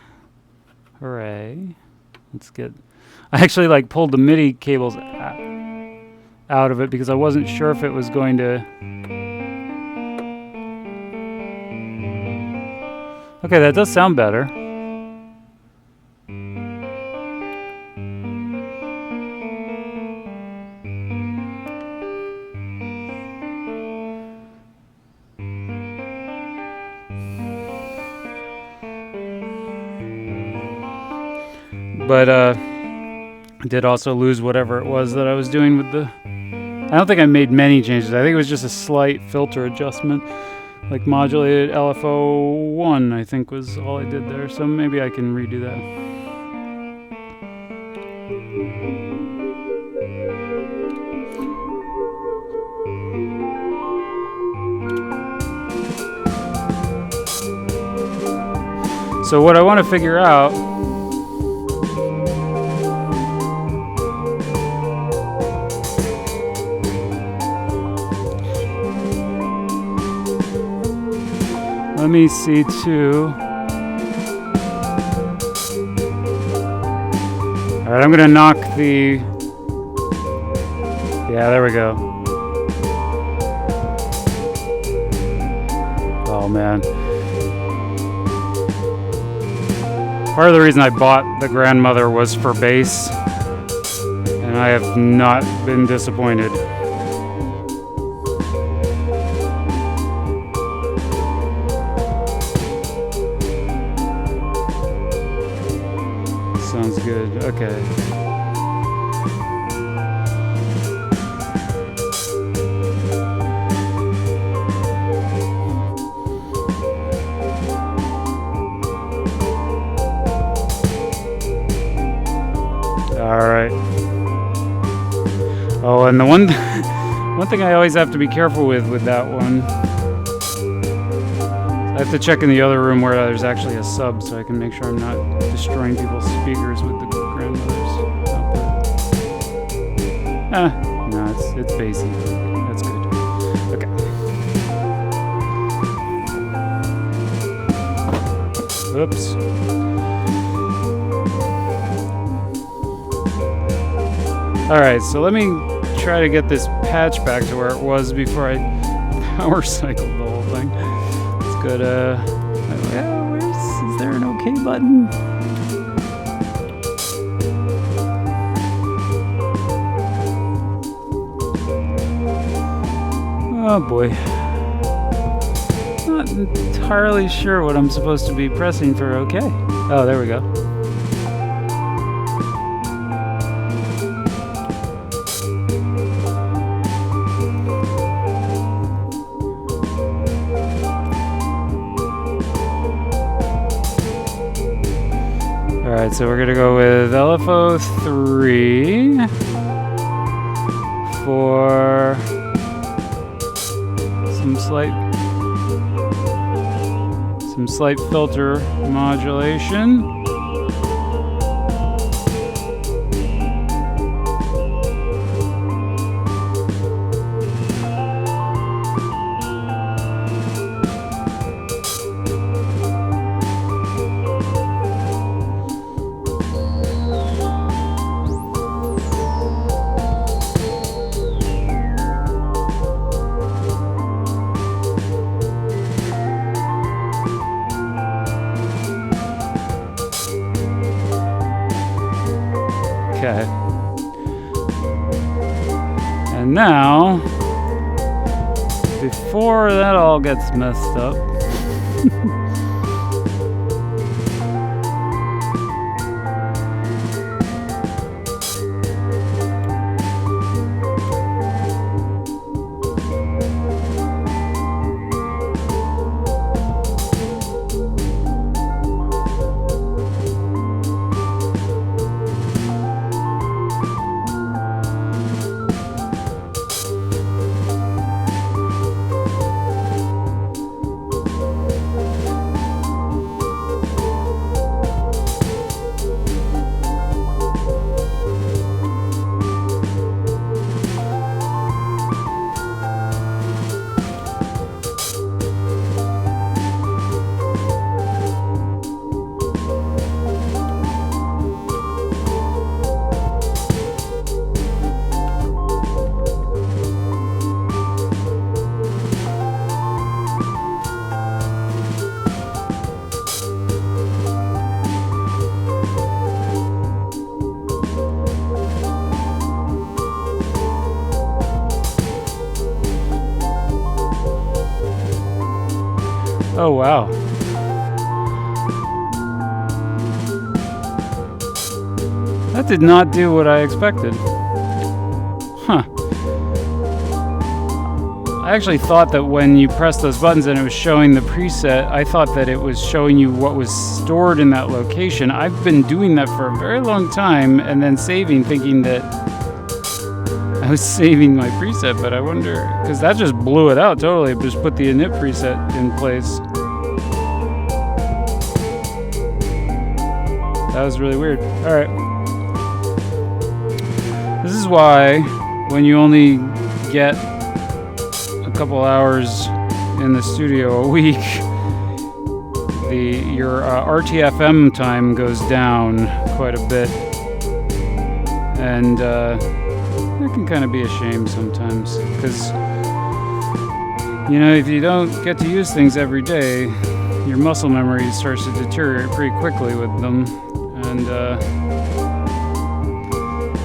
Hooray. Let's get... I actually pulled the MIDI cables out of it because I wasn't sure if it was going to... Okay, that does sound better. But I did also lose whatever it was that I was doing with the... I don't think I made many changes. I think it was just a slight filter adjustment. Like modulated LFO 1, I think was all I did there. So maybe I can redo that. So what I want to figure out let me see too. Alright, I'm gonna knock the... Yeah, there we go. Oh man. Part of the reason I bought the Grandmother was for bass, and I have not been disappointed. Sounds good. Okay. Alright. Oh, and the one thing I always have to be careful with that one, I have to check in the other room where there's actually a sub so I can make sure I'm not destroying people's speakers with the Grandmother's output. No, it's bassy. That's good. Okay. Oops. Alright, so let me try to get this patch back to where it was before I power cycled the whole thing. Let's go to... is there an OK button? Oh boy. Not entirely sure what I'm supposed to be pressing for OK. Oh, there we go. Alright, so we're going to go with LFO 3 for some slight filter modulation. Okay. And now, before that all gets messed up, Oh, wow. That did not do what I expected. Huh. I actually thought that when you pressed those buttons and it was showing the preset, I thought that it was showing you what was stored in that location. I've been doing that for a very long time and then saving, thinking that I was saving my preset, but I wonder, because that just blew it out totally. It just put the init preset in place. That was really weird. All right. This is why when you only get a couple hours in the studio a week, your RTFM time goes down quite a bit, and it can kind of be a shame sometimes, because if you don't get to use things every day, your muscle memory starts to deteriorate pretty quickly with them, and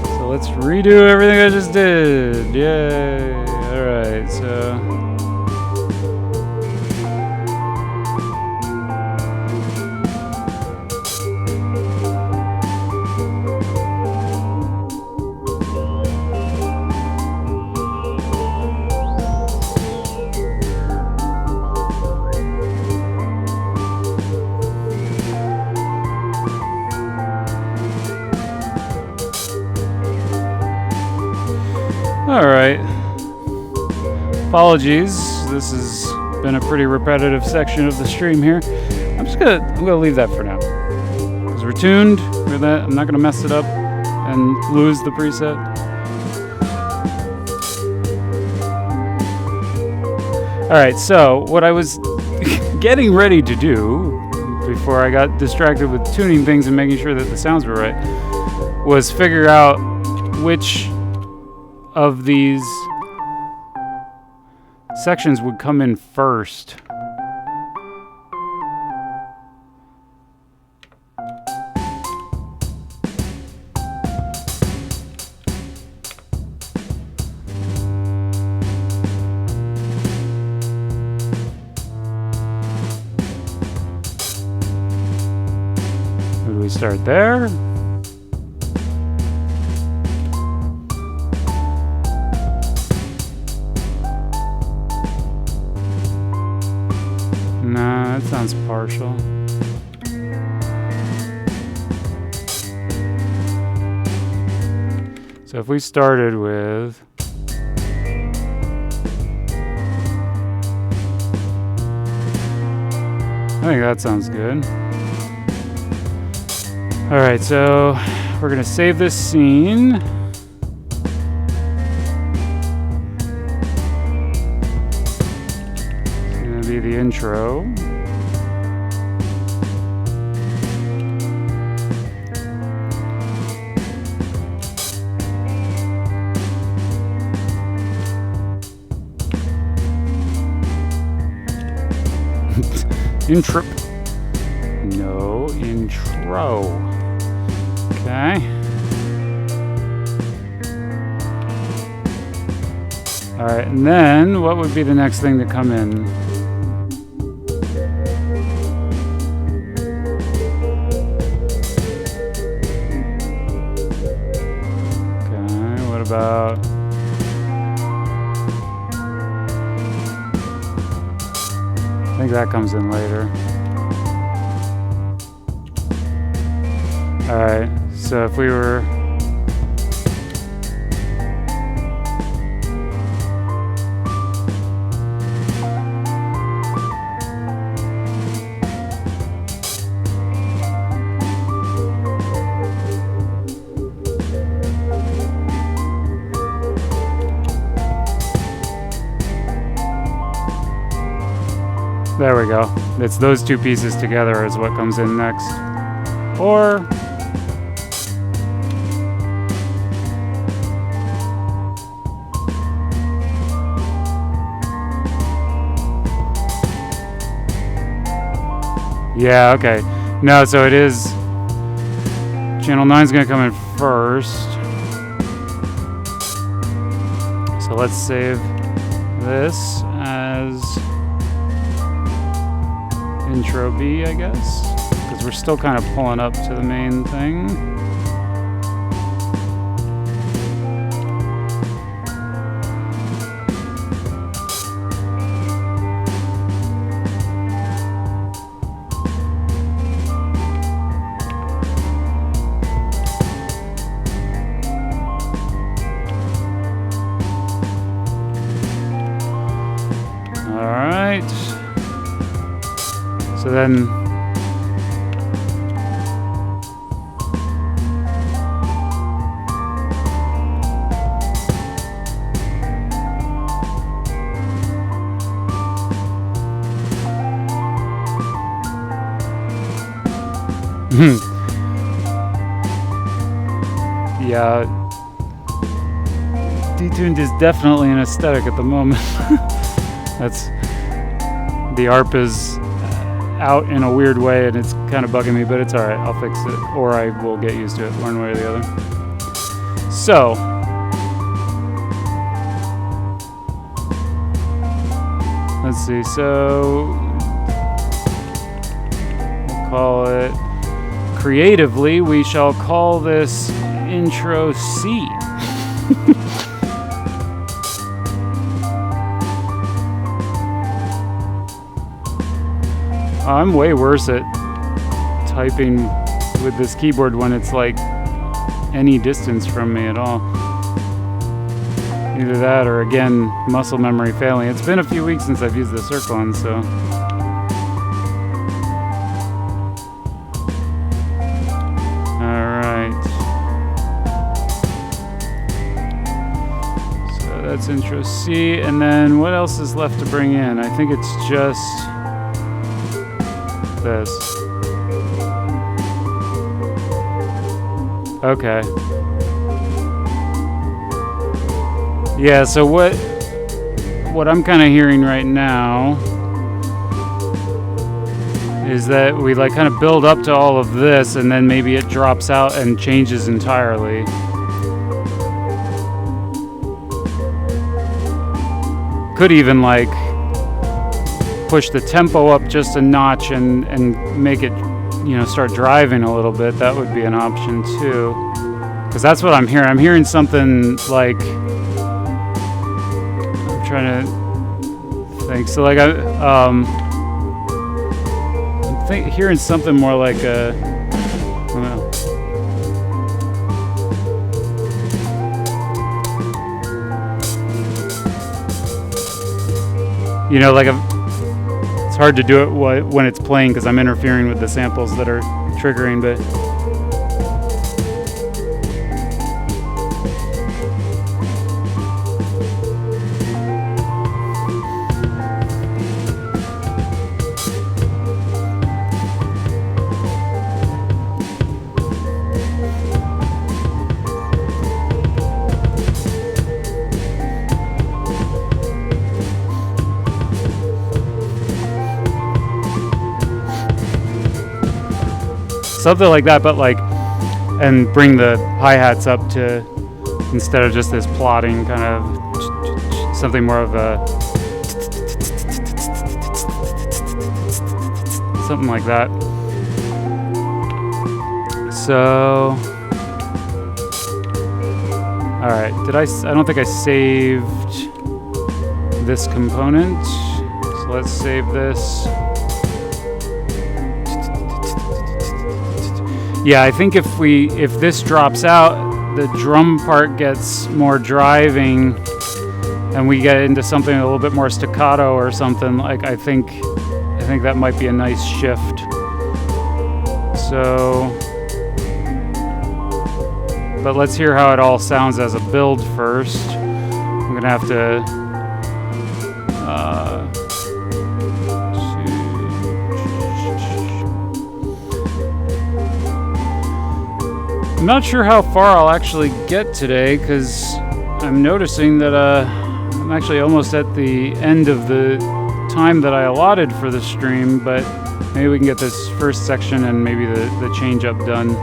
so let's redo everything I just did. Yay! Alright, so alright. Apologies, this has been a pretty repetitive section of the stream here. I'm gonna leave that for now, because we're tuned with that. I'm not gonna mess it up and lose the preset. Alright, so what I was getting ready to do before I got distracted with tuning things and making sure that the sounds were right was figure out which of these sections would come in first. Would we start there? Nah, that sounds partial. So if we started with I think that sounds good. Alright, so we're gonna save this scene. The intro. Intro. No intro. Okay. All right, and then what would be the next thing to come in? About I think that comes in later. Alright, so if we were there we go. It's those two pieces together is what comes in next. Or yeah, okay. No, so it is channel 9 is going to come in first. So let's save this as intro be, I guess, because we're still kind of pulling up to the main thing. So then yeah, detuned is definitely an aesthetic at the moment. That's the ARP is out in a weird way and it's kind of bugging me, but it's alright, I'll fix it, or I will get used to it one way or the other. So let's see, so we'll call it, creatively we shall call this intro C. I'm way worse at typing with this keyboard when it's like any distance from me at all. Either that or, again, muscle memory failing. It's been a few weeks since I've used the circle one, so. Alright. So that's intro C, and then what else is left to bring in? I think it's just this. Okay. Yeah, so what I'm kind of hearing right now is that we like kind of build up to all of this and then maybe it drops out and changes entirely. Could even like push the tempo up just a notch and make it, you know, start driving a little bit. That would be an option too, because that's what I'm hearing. I'm hearing something like, I'm trying to think. So like I'm hearing something more like a, I don't know. You know, like it's hard to do it when it's playing because I'm interfering with the samples that are triggering, but something like that, but like, and bring the hi-hats up to, instead of just this plotting kind of, something more of a, something like that. So, all right, I don't think I saved this component, so let's save this. Yeah, I think if this drops out, the drum part gets more driving and we get into something a little bit more staccato or something, like I think that might be a nice shift. So, but let's hear how it all sounds as a build first. I'm gonna have to I'm not sure how far I'll actually get today because I'm noticing that I'm actually almost at the end of the time that I allotted for the stream, but maybe we can get this first section and maybe the change up done.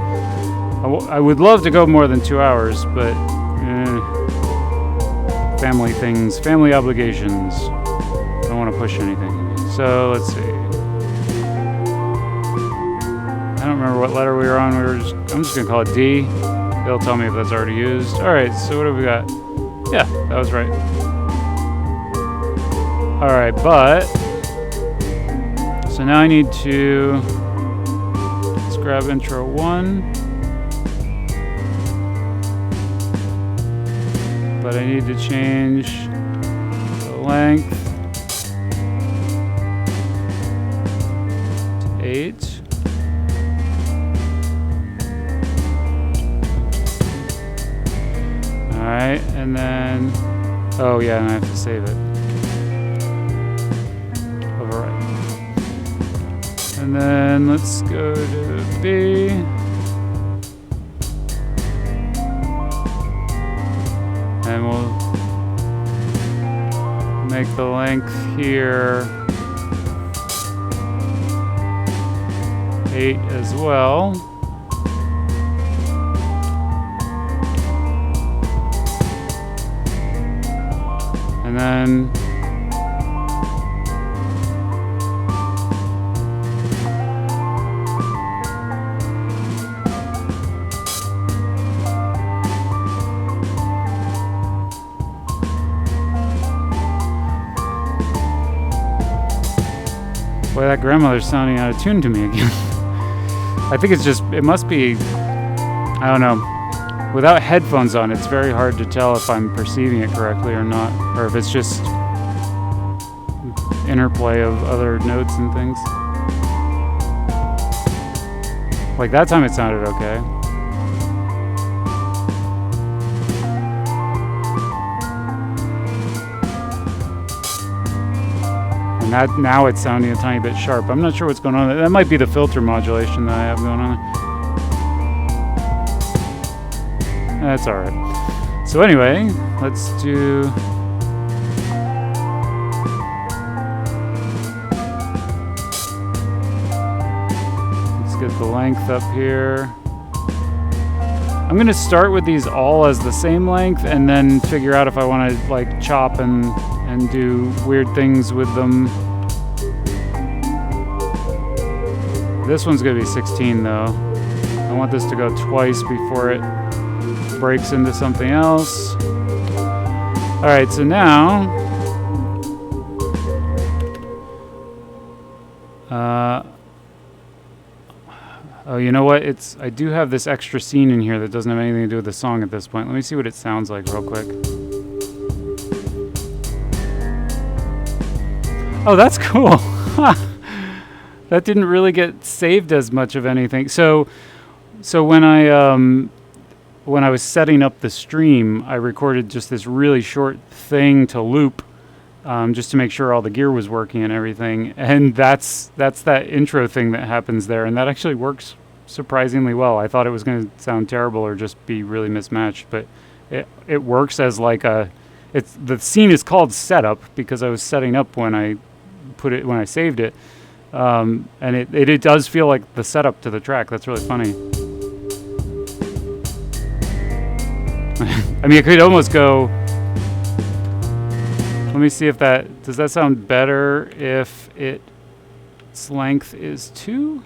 I would love to go more than 2 hours, but family things, family obligations. Don't want to push anything. So let's see. I don't remember what letter we were on. I'm just gonna call it D. It'll tell me if that's already used. All right, so what have we got? Yeah, that was right. All right, but so now I need to, let's grab intro 1. But I need to change the length to 8. Alright, and then, oh yeah, and I have to save it. Overwrite. And then let's go to B. And we'll make the length here 8 as well. And then boy, that grandmother's sounding out of tune to me again. I think it's just, it must be, I don't know. Without headphones on, it's very hard to tell if I'm perceiving it correctly or not, or if it's just interplay of other notes and things. Like that time it sounded okay. And that, now it's sounding a tiny bit sharp. I'm not sure what's going on. That might be the filter modulation that I have going on. That's all right. So anyway, let's do. Let's get the length up here. I'm gonna start with these all as the same length, and then figure out if I want to like chop and do weird things with them. This one's gonna be 16 though. I want this to go twice before it breaks into something else. All right, so now oh, you know what? I do have this extra scene in here that doesn't have anything to do with the song at this point. Let me see what it sounds like real quick. Oh, that's cool. That didn't really get saved as much of anything. So when I was setting up the stream, I recorded just this really short thing to loop, just to make sure all the gear was working and everything. And that's that intro thing that happens there, and that actually works surprisingly well. I thought it was going to sound terrible or just be really mismatched, but it works as like the scene is called setup because I was setting up when I saved it, and it does feel like the setup to the track. That's really funny. I mean, it could almost go. Let me see if does that sound better if its length is 2?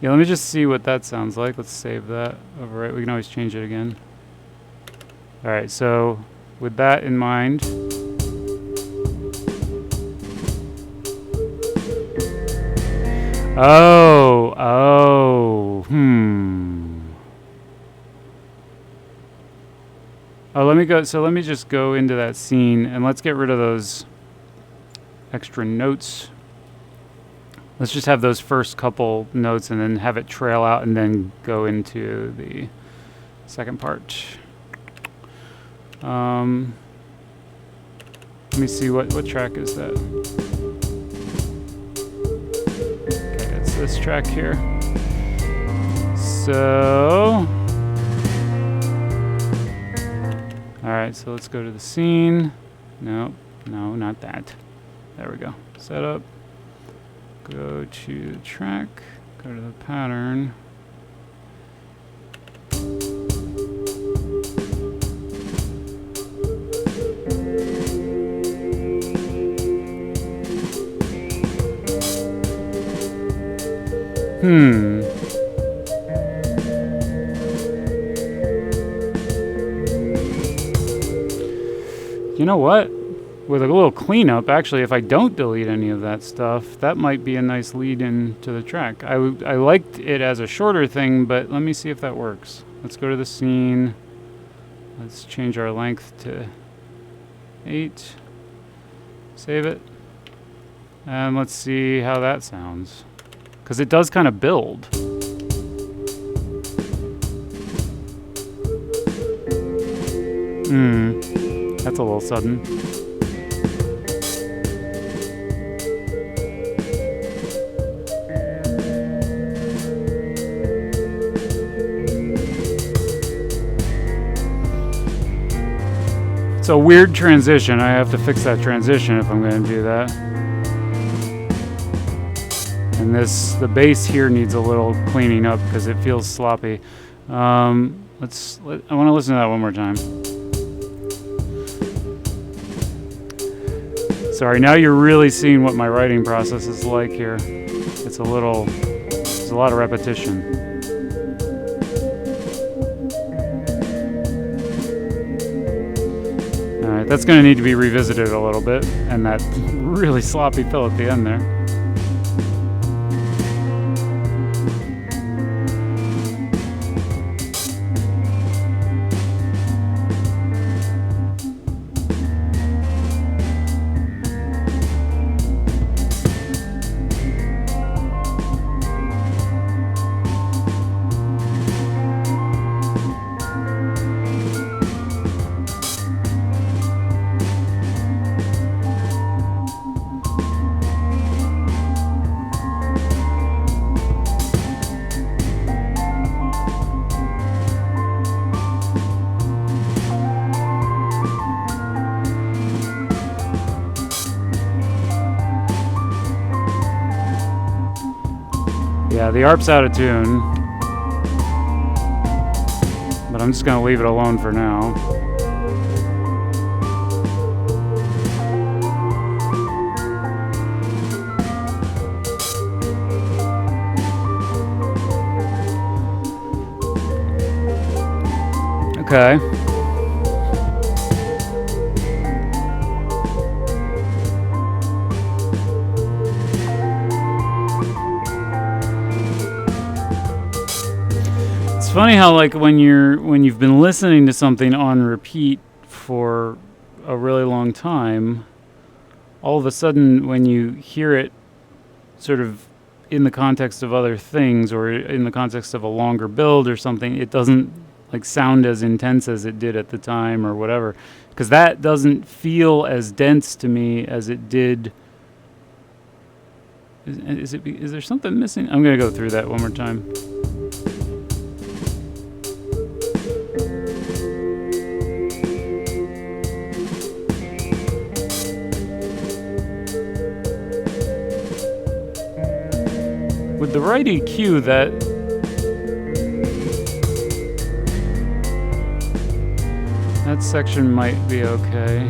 Yeah, let me just see what that sounds like. Let's save that. Overwrite. We can always change it again. All right, so with that in mind. Oh, Oh, let me just go into that scene and let's get rid of those extra notes. Let's just have those first couple notes and then have it trail out and then go into the second part. Let me see, what track is that? Okay, it's this track here. So, all right, so let's go to the scene. No, not that. There we go. Setup. Go to the track. Go to the pattern. You know what? With a little cleanup, actually, if I don't delete any of that stuff, that might be a nice lead in to the track. I liked it as a shorter thing, but let me see if that works. Let's go to the scene. Let's change our length to 8. Save it. And let's see how that sounds. Because it does kind of build. That's a little sudden. It's a weird transition. I have to fix that transition if I'm going to do that. And the bass here needs a little cleaning up because it feels sloppy. I want to listen to that one more time. Sorry, now you're really seeing what my writing process is like here. There's a lot of repetition. Alright, that's going to need to be revisited a little bit, and that really sloppy fill at the end there. Yeah, the ARP's out of tune, but I'm just going to leave it alone for now. Okay. It's funny how, like, when you've been listening to something on repeat for a really long time, all of a sudden when you hear it sort of in the context of other things or in the context of a longer build or something, it doesn't like sound as intense as it did at the time or whatever, because that doesn't feel as dense to me as it did. Is there something missing? I'm gonna go through that one more time. With the right EQ, that section might be okay.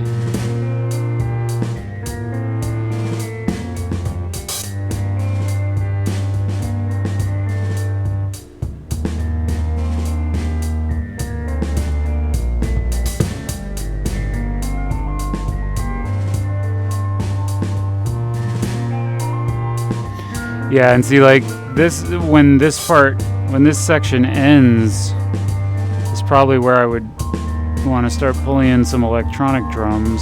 Yeah, and see, like this, when this section ends, is probably where I would want to start pulling in some electronic drums.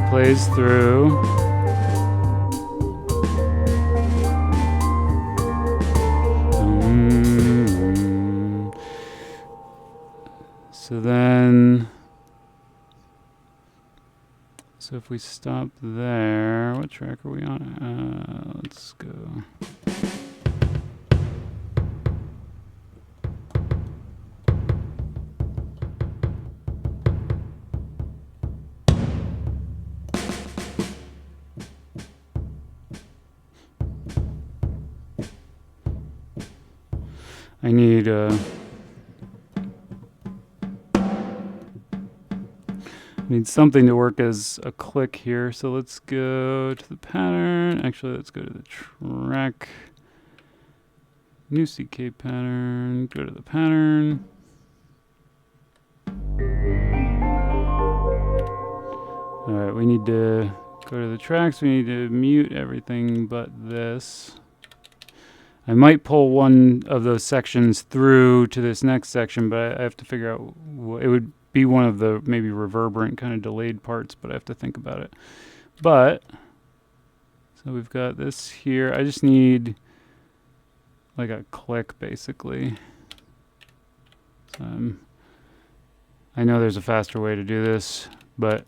Plays through. So then, so if we stop there, what track are we on? Let's go. I need something to work as a click here. So let's go to the pattern. Actually, let's go to the track. New CK pattern. Go to the pattern. All right, we need to go to the tracks. We need to mute everything but this. I might pull one of those sections through to this next section, but I have to figure out, it would be one of the maybe reverberant kind of delayed parts, but I have to think about it. But, so we've got this here. I just need like a click basically. So, I know there's a faster way to do this, but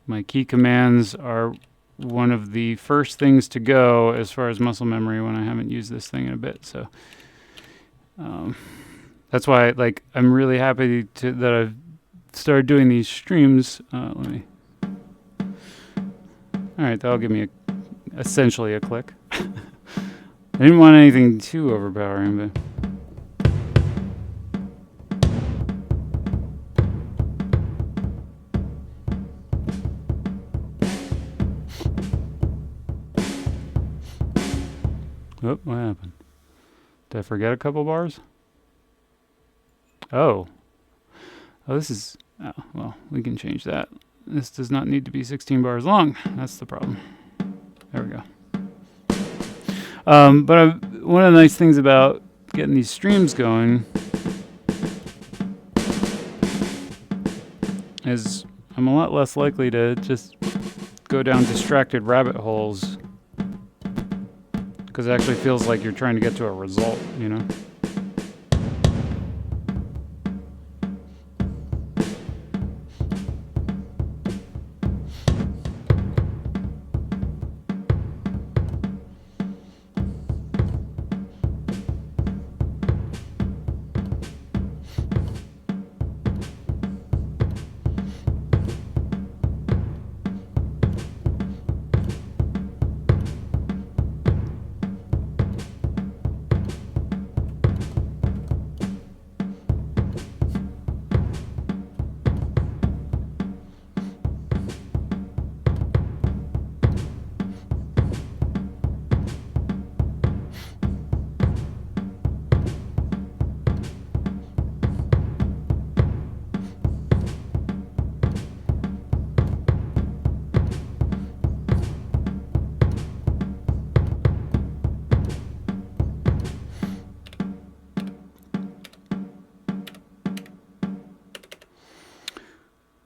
my key commands are one of the first things to go as far as muscle memory when I haven't used this thing in a bit. So that's why I'm really happy that I've started doing these streams. All right, that'll give me essentially a click. I didn't want anything too overpowering, but oh, what happened? Did I forget a couple bars? Oh, this is, well, we can change that. This does not need to be 16 bars long. That's the problem. There we go. But one of the nice things about getting these streams going is I'm a lot less likely to just go down distracted rabbit holes, because it actually feels like you're trying to get to a result, you know?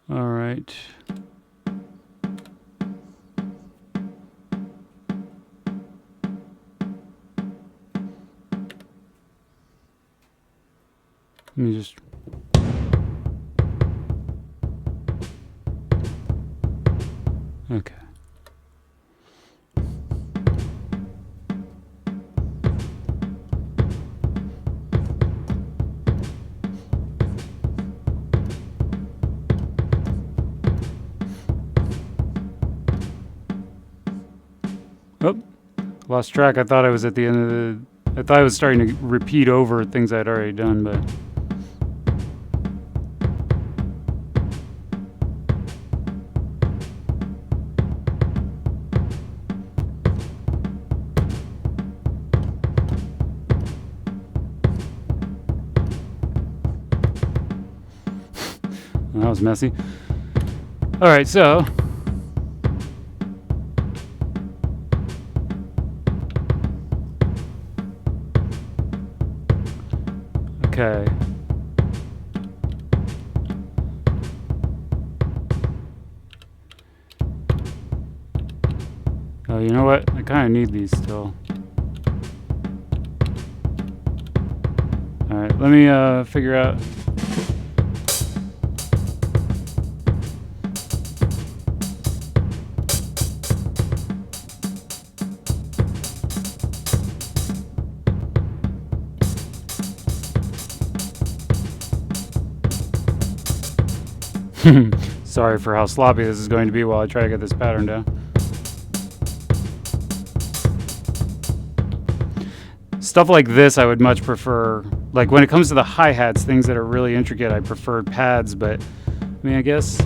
All right. Let me just... Okay. Oh, lost track. I thought I was at the end of the... I thought I was starting to repeat over things I'd already done, but... That was messy. All right, so... Okay. Oh, you know what? I kind of need these still. Let me figure out. Sorry for how sloppy this is going to be while I try to get this pattern down. Stuff like this I would much prefer. Like when it comes to the hi-hats, things that are really intricate, I prefer pads, but I mean, I guess.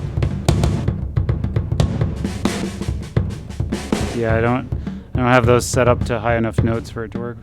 Yeah, I don't have those set up to high enough notes for it to work.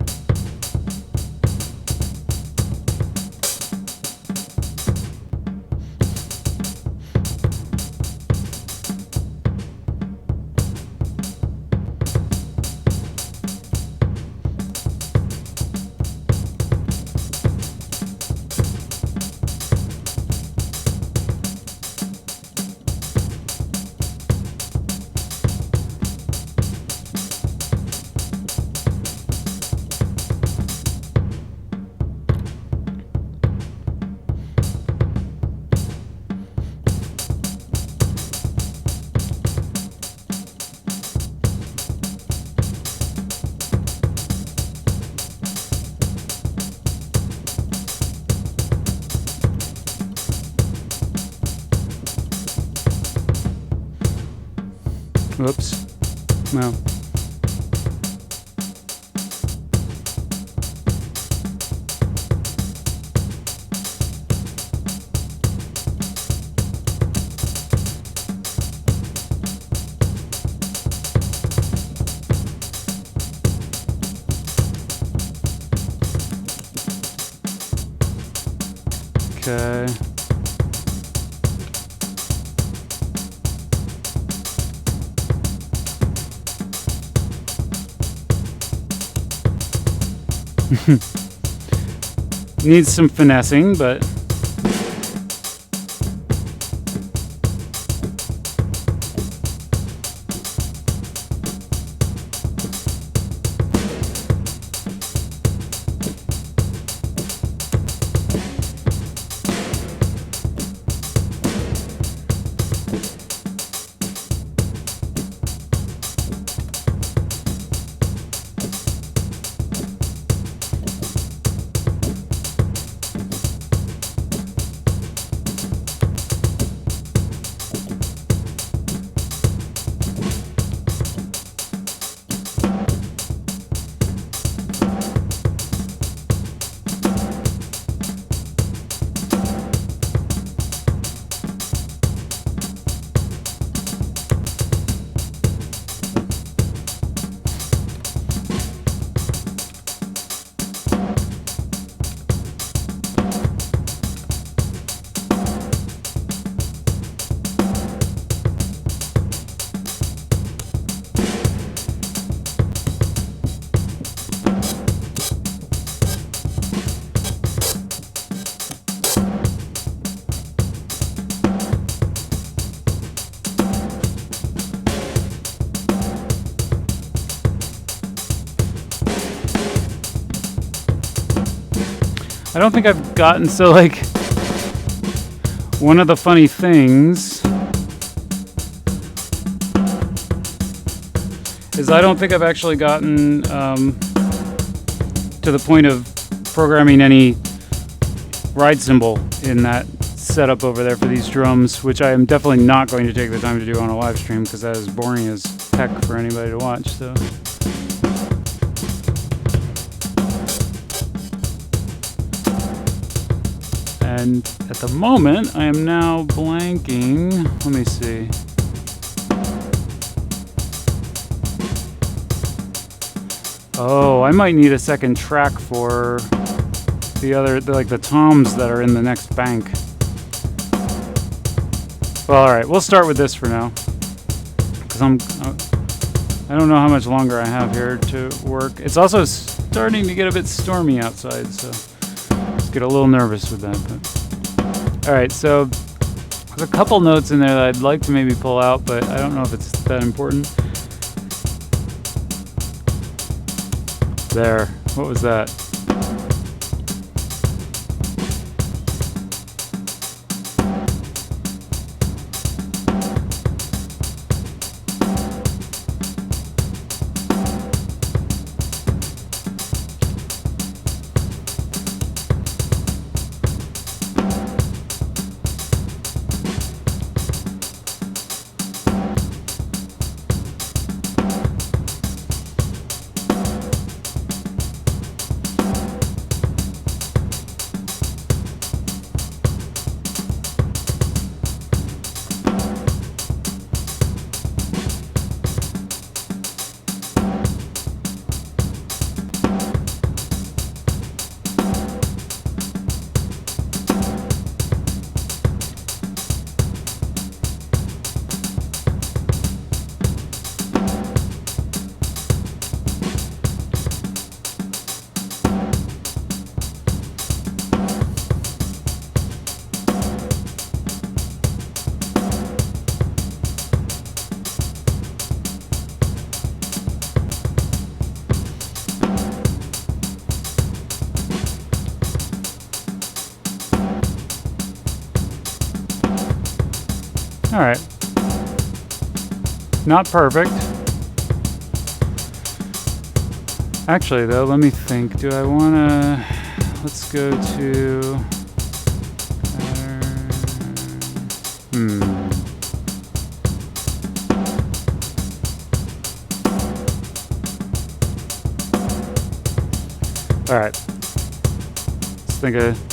Whoops. No. Okay. Needs some finessing, but I don't think I've gotten, so like, one of the funny things is I don't think I've actually gotten to the point of programming any ride cymbal in that setup over there for these drums, which I am definitely not going to take the time to do on a live stream because that is boring as heck for anybody to watch. So. And at the moment, I am now blanking. Let me see. Oh, I might need a second track for the other, like the toms that are in the next bank. Well, all right, we'll start with this for now, because I don't know how much longer I have here to work. It's also starting to get a bit stormy outside, so just get a little nervous with that. But all right, so there's a couple notes in there that I'd like to maybe pull out, but I don't know if it's that important. There, what was that? All right. Not perfect. Actually, though, let me think. Do I want to... Let's go to... All right. Let's think of...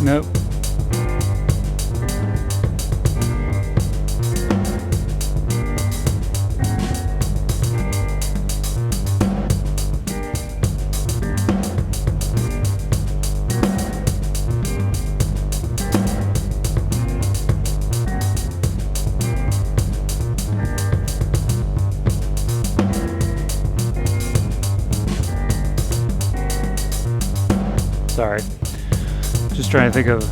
Nope. Sorry. Just trying to think of...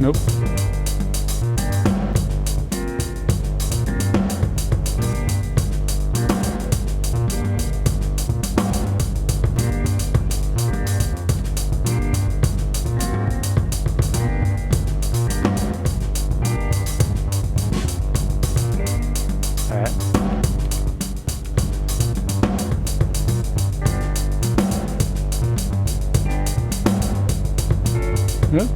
Nope. Alright. Yep.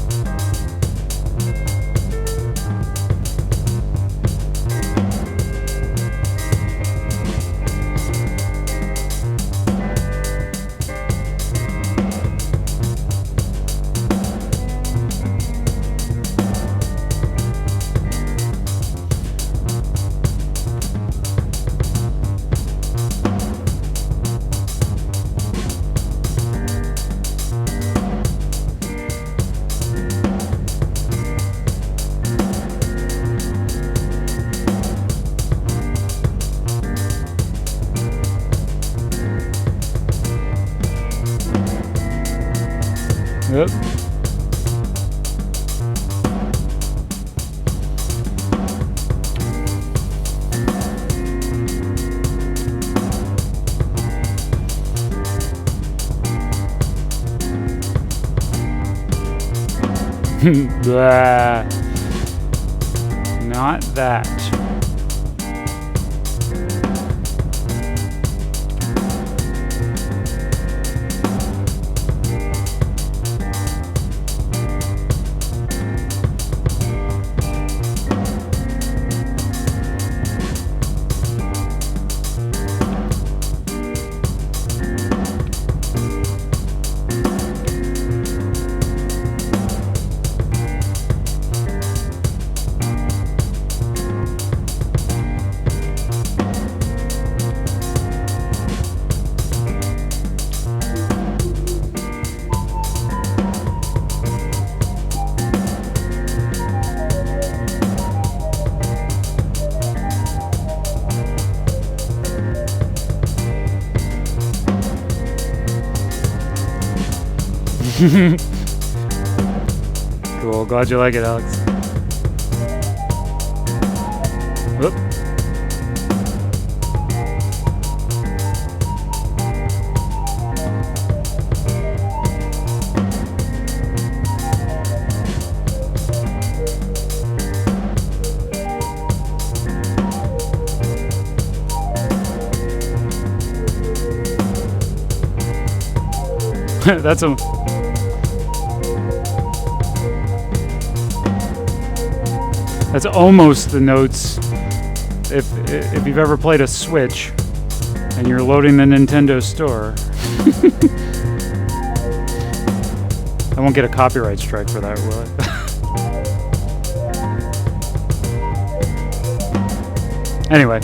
Yep. Blah. Not that. Cool, glad you like it, Alex. Whoop. That's a... That's almost the notes. If you've ever played a Switch and you're loading the Nintendo store. I won't get a copyright strike for that, will I? Anyway.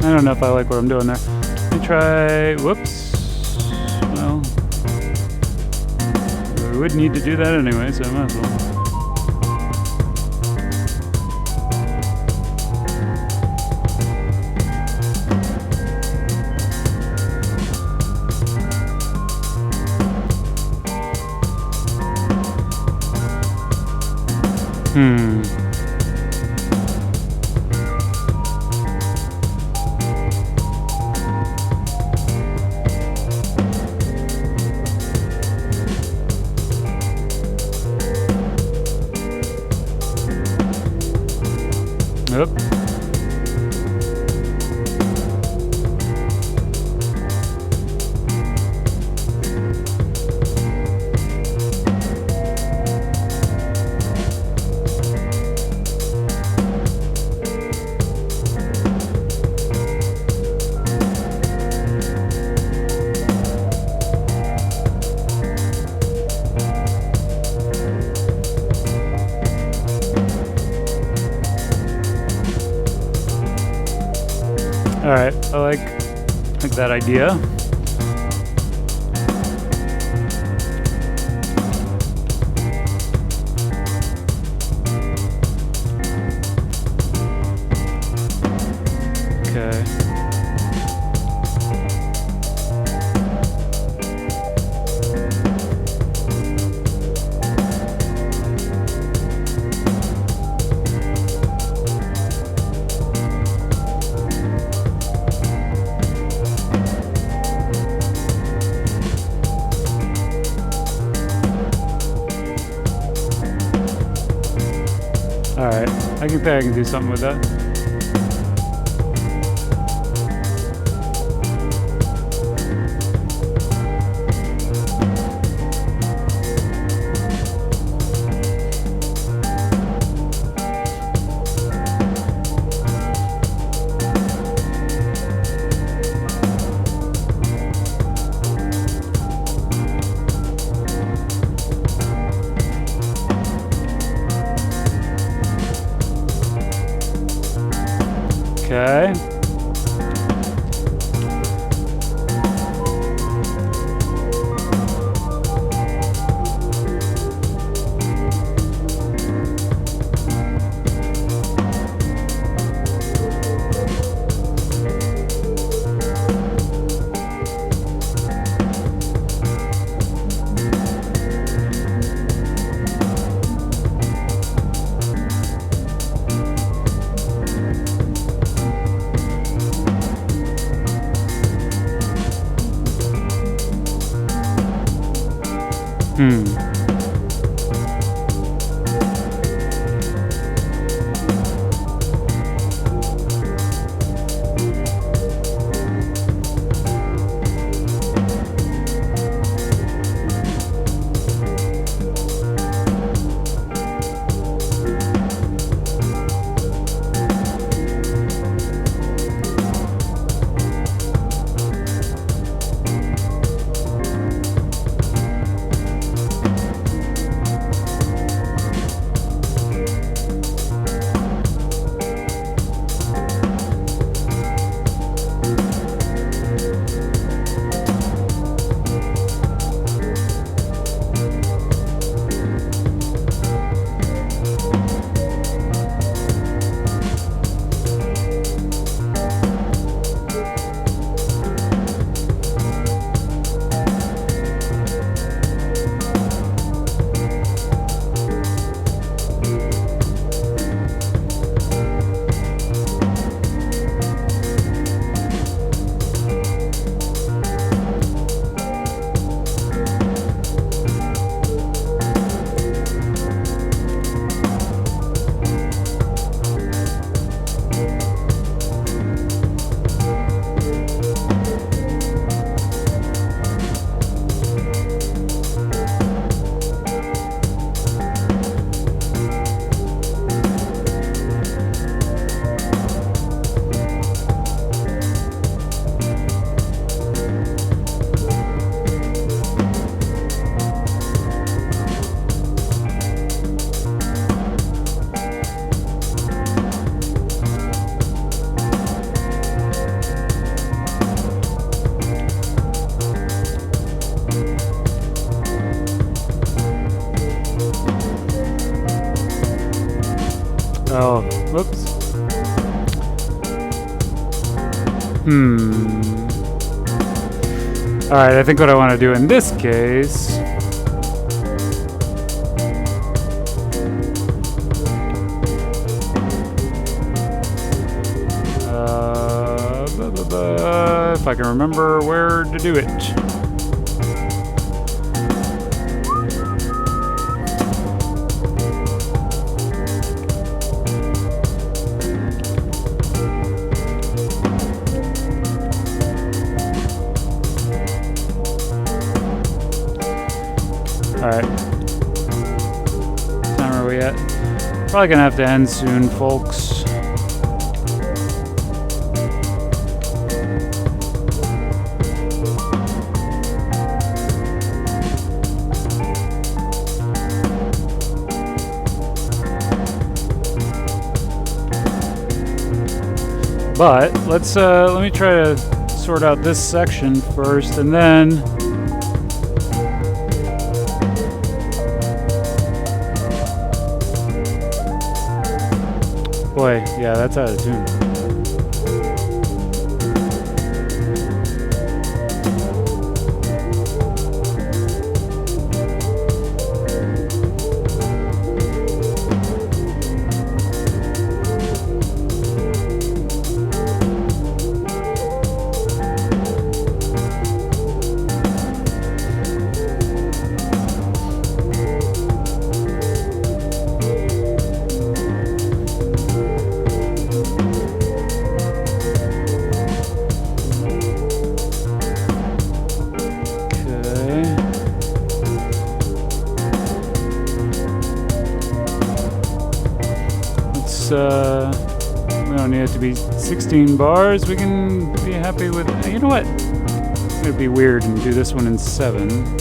I don't know if I like what I'm doing there. Let me try, whoops. Well, we would need to do that anyway, so I might as well. Hmm. Yep. All right, I like that idea. Okay. All right, I think I can do something with that. Okay. Hmm. Oh, whoops. Alright, I think what I want to do in this case if I can remember where to do it. Alright. What time are we at? Probably gonna have to end soon, folks. But let me try to sort out this section first, and then boy, yeah, that's out of tune. We don't need it to be 16 bars. We can be happy with, you know what? It'd be weird and do this one in 7.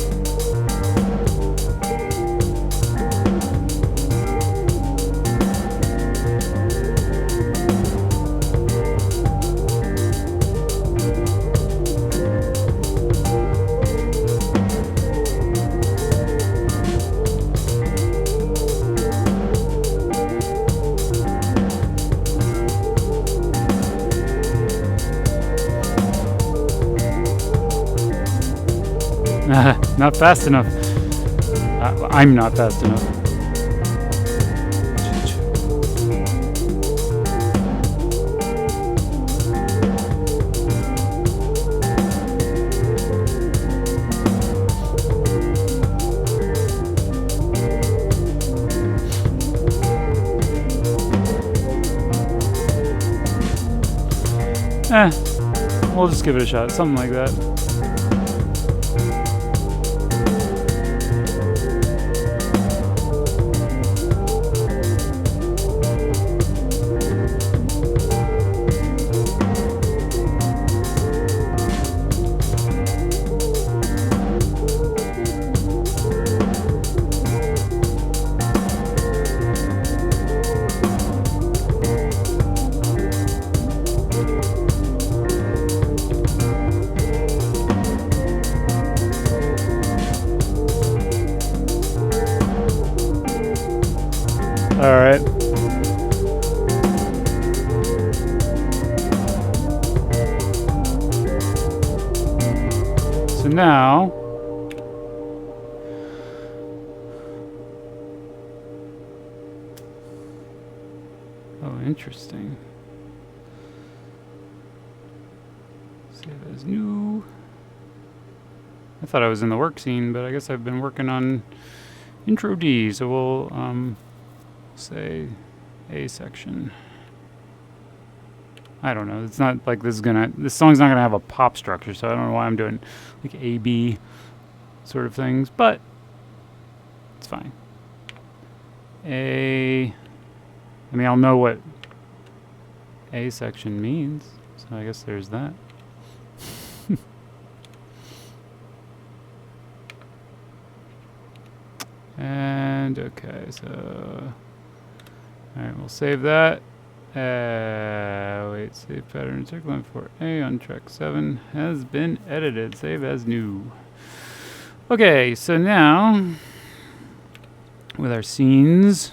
Not fast enough. I'm not fast enough. We'll just give it a shot. Something like that. All right. So now, oh, interesting. Save as new. I thought I was in the work scene, but I guess I've been working on intro D, so we'll say A section. I don't know. It's not like this song's not gonna have a pop structure, so I don't know why I'm doing like A, B sort of things, but it's fine. I mean, I'll know what A section means, so I guess there's that. And okay, so alright, we'll save that. Wait, save pattern check line for A on track 7 has been edited. Save as new. Okay, so now with our scenes,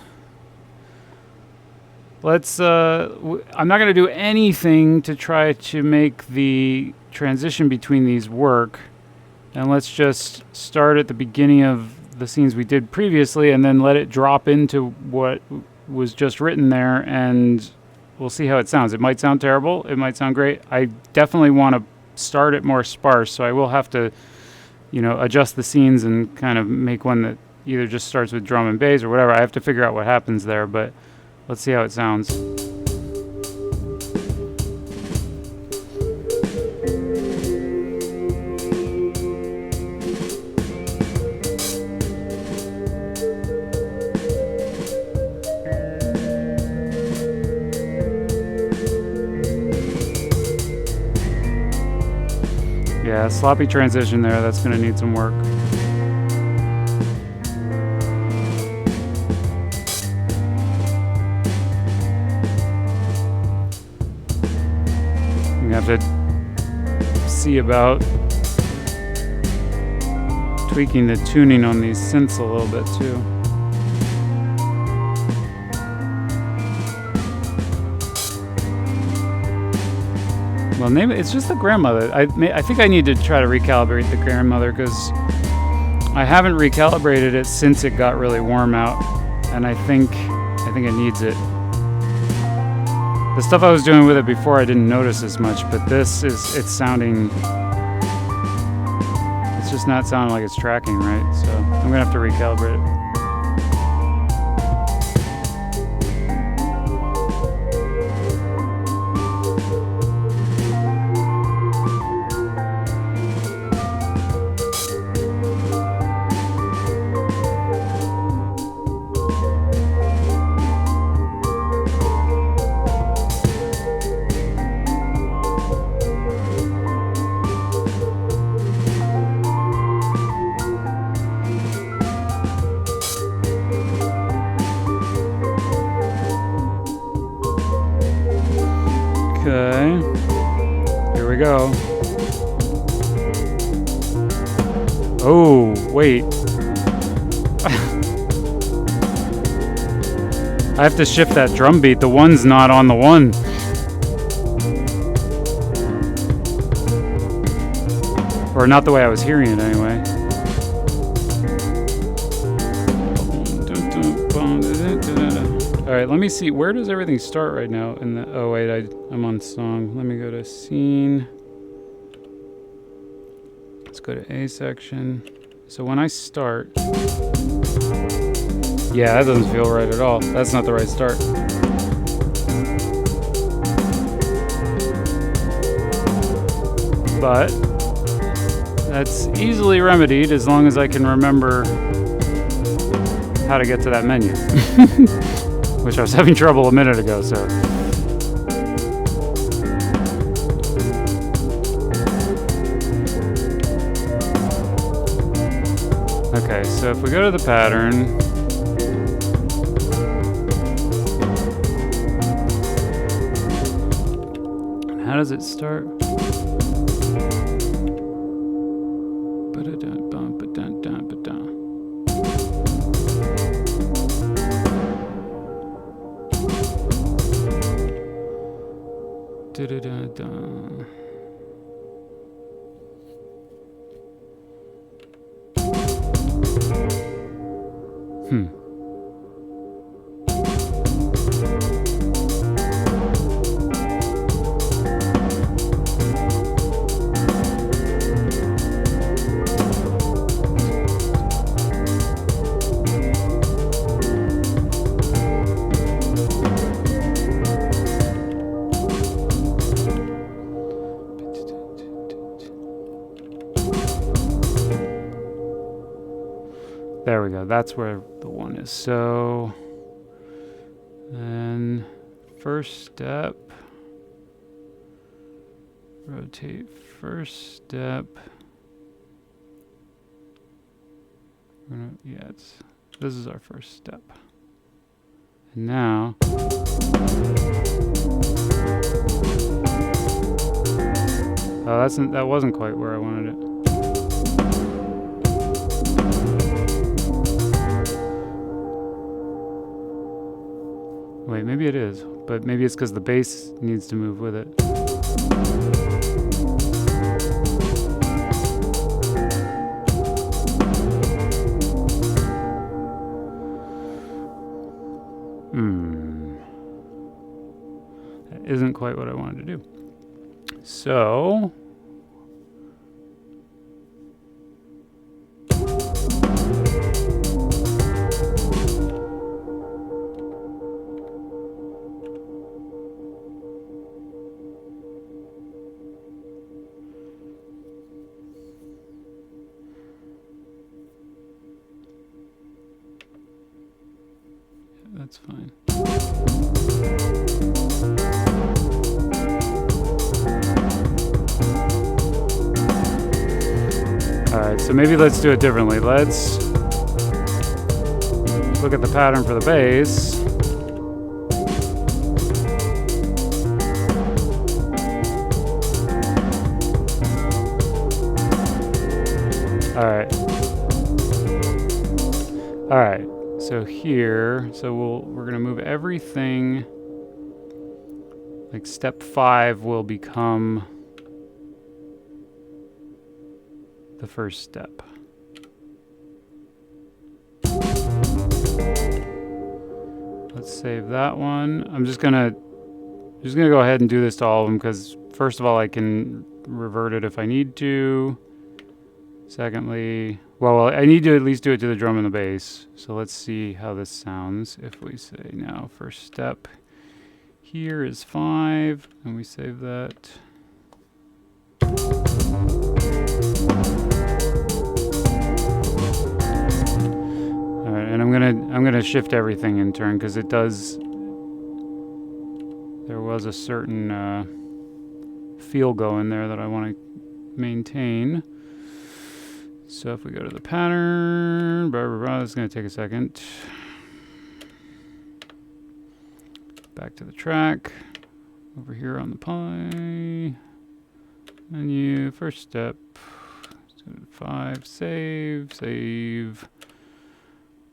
let's I'm not going to do anything to try to make the transition between these work, and let's just start at the beginning of the scenes we did previously and then let it drop into what was just written there, and we'll see how it sounds. It might sound terrible, it might sound great. I definitely want to start it more sparse, so I will have to, adjust the scenes and kind of make one that either just starts with drum and bass or whatever. I have to figure out what happens there, but let's see how it sounds. Yeah, sloppy transition there. That's going to need some work. I'm going to have to see about tweaking the tuning on these synths a little bit too. Well, maybe it's just the grandmother. I think I need to try to recalibrate the grandmother because I haven't recalibrated it since it got really warm out, and I think it needs it. The stuff I was doing with it before I didn't notice as much, but it's just not sounding like it's tracking right, so I'm gonna have to recalibrate it. Okay, here we go. Oh, wait. I have to shift that drum beat. The one's not on the one. Or not the way I was hearing it anyway. Alright, let me see. Where does everything start right now? Oh wait, I'm on song. Let me go to scene. Let's go to A section. So when I start... Yeah, that doesn't feel right at all. That's not the right start. But that's easily remedied as long as I can remember how to get to that menu. Which I was having trouble a minute ago, so. Okay, so if we go to the pattern, how does it start? There we go. That's where the one is. So then first step, rotate first step. Yeah, this is our first step. And now that wasn't quite where I wanted it. Wait, maybe it is, but maybe it's because the bass needs to move with it. That isn't quite what I wanted to do. So, that's fine. Alright, so maybe let's do it differently. Let's look at the pattern for the bass. Alright. Alright, so here, we're gonna move everything, like step 5 will become the first step. Let's save that one. I'm just gonna go ahead and do this to all of them because first of all, I can revert it if I need to. Secondly, well, I need to at least do it to the drum and the bass. So let's see how this sounds if we say now first step here is 5 and we save that. All right, and I'm gonna shift everything in turn because it does. There was a certain feel going there that I want to maintain. So if we go to the pattern, it's going to take a second. Back to the track. Over here on the pie. Menu, first step. 5, save.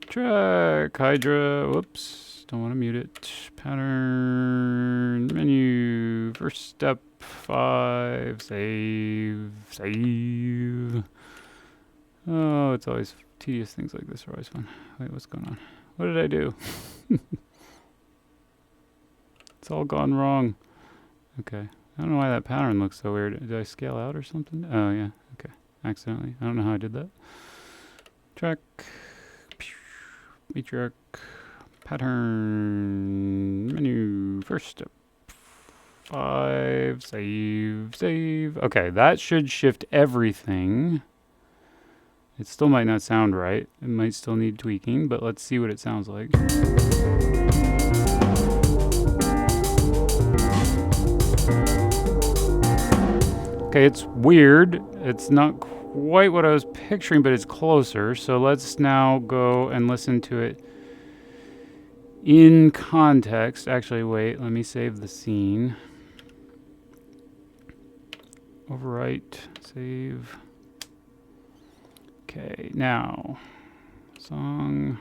Track, Hydra, whoops, don't want to mute it. Pattern, menu, first step, 5, save. Oh, it's always tedious things like this are always fun. Wait, what's going on? What did I do? It's all gone wrong. Okay. I don't know why that pattern looks so weird. Did I scale out or something? Oh, yeah. Okay. Accidentally. I don't know how I did that. Track. Track. Pattern. Menu. First step. 5. Save. Okay. That should shift everything. It still might not sound right. It might still need tweaking, but let's see what it sounds like. Okay, it's weird. It's not quite what I was picturing, but it's closer. So let's now go and listen to it in context. Actually, wait, let me save the scene. Overwrite, save. Okay, now, song.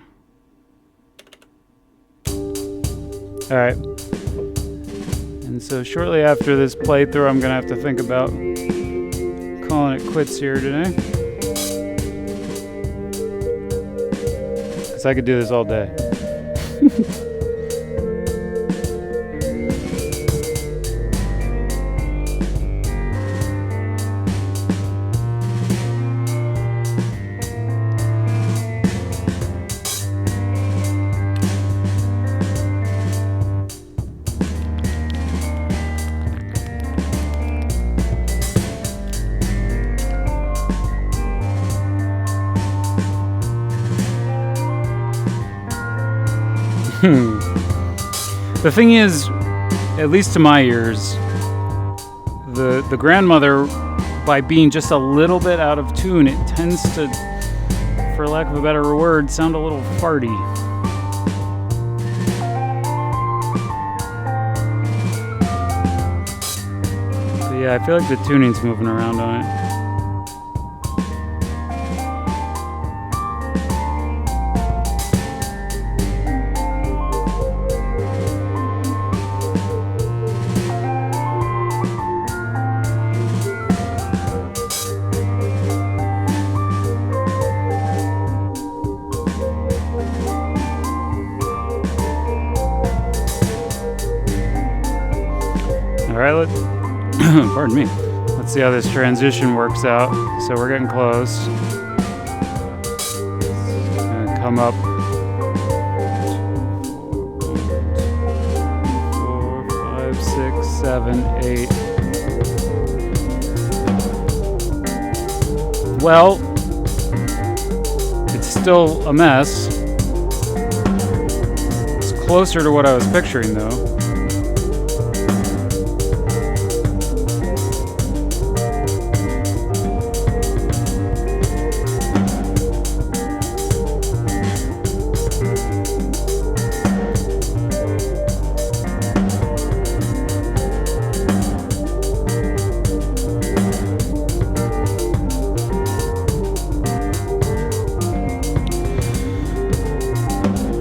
All right. And so shortly after this playthrough, I'm gonna have to think about calling it quits here today. Because I could do this all day. The thing is, at least to my ears, the grandmother, by being just a little bit out of tune, it tends to, for lack of a better word, sound a little farty. But yeah, I feel like the tuning's moving around on it. Alright, pardon me. Let's see how this transition works out. So we're getting close. It's gonna come up. 4, 5, 6, 7, 8. Well, it's still a mess. It's closer to what I was picturing, though.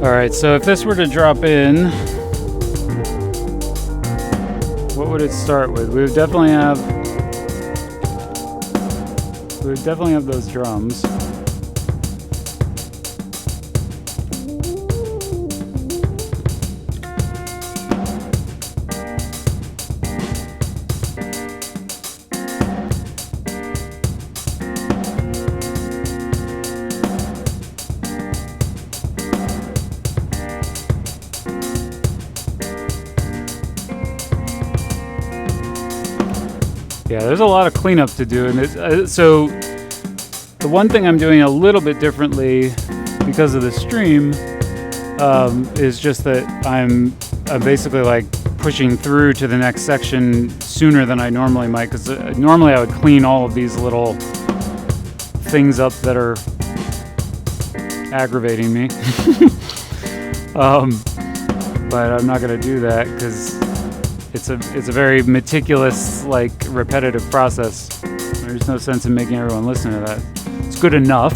Alright, so if this were to drop in, what would it start with? We would definitely have those drums. Yeah, there's a lot of cleanup to do, and so the one thing I'm doing a little bit differently because of the stream is just that I'm basically like pushing through to the next section sooner than I normally might, because normally I would clean all of these little things up that are aggravating me. But I'm not going to do that because it's a very meticulous, like, repetitive process. There's no sense in making everyone listen to that. It's good enough.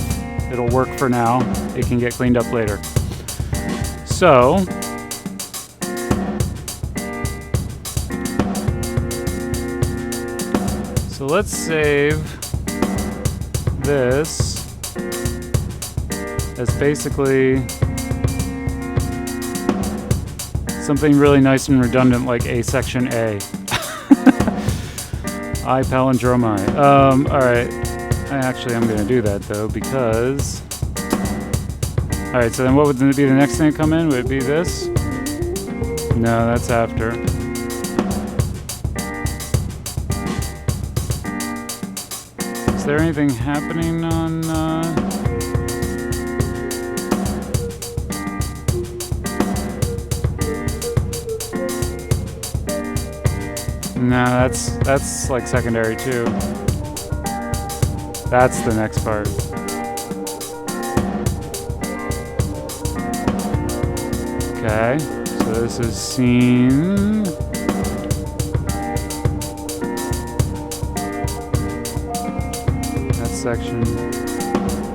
It'll work for now. It can get cleaned up later. So let's save this as basically something really nice and redundant like A section A. I palindromi. Alright. I'm going to do that though because... Alright, so then what would be the next thing to come in? Would it be this? No, that's after. Is there anything happening on... No, that's like secondary too. That's the next part. Okay, so this is scene. That's section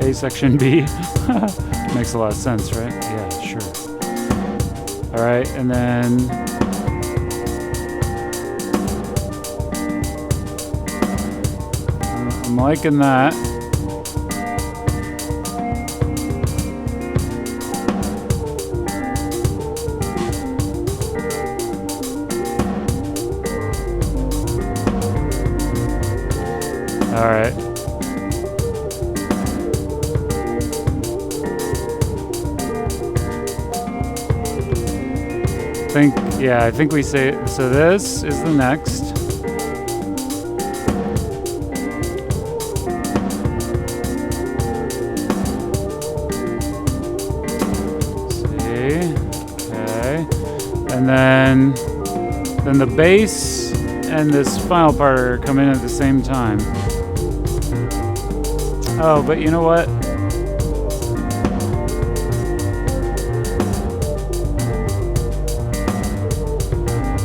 A, section B. Makes a lot of sense, right? Yeah, sure. All right, and then I'm liking that. All right. I think we say, so this is the next. And then the bass and this final part are coming in at the same time. Oh, but you know what?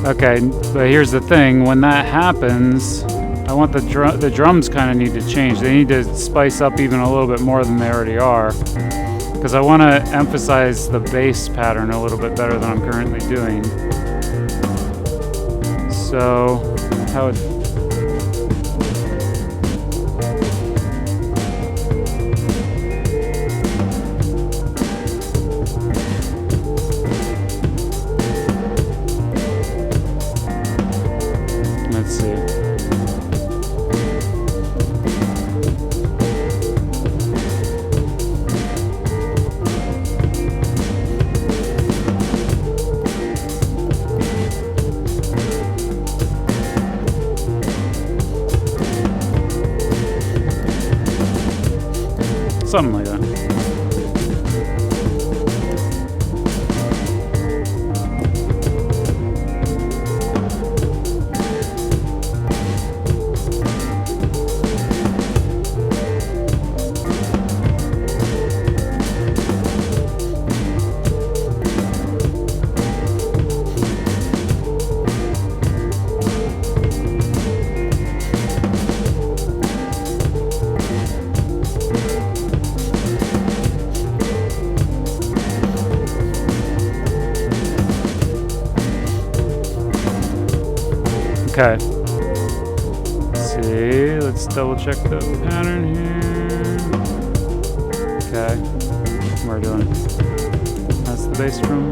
Okay, but here's the thing. When that happens, I want the drums kind of need to change. They need to spice up even a little bit more than they already are. Because I want to emphasize the bass pattern a little bit better than I'm currently doing. So, how it... Let's see. Something like that. Okay. Let's see. Let's double check the pattern here. Okay. What we're doing. That's the bass drum.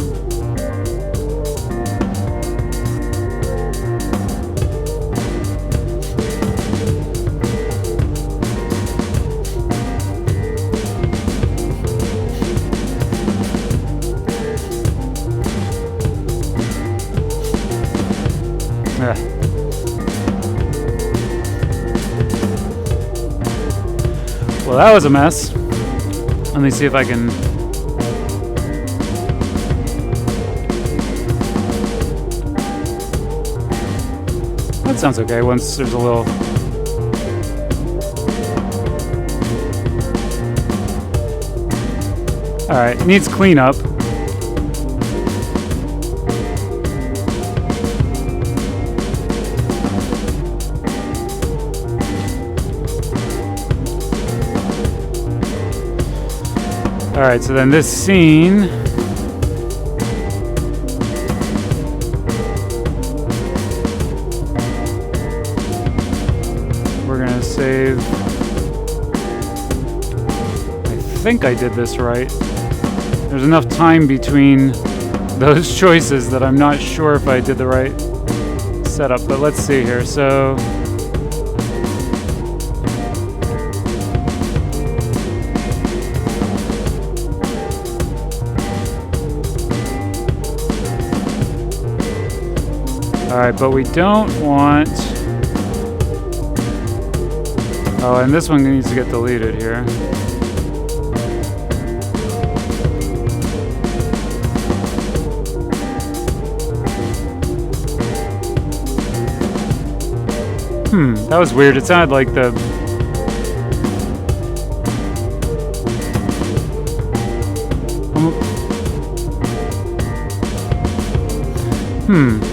Well, that was a mess. Let me see if I can... That sounds okay once there's a little... Alright, needs cleanup. Alright, so then this scene, we're gonna save, I think I did this right. There's enough time between those choices that I'm not sure if I did the right setup, but let's see here. So alright, but we don't want... Oh, and this one needs to get deleted here. That was weird. It sounded like the...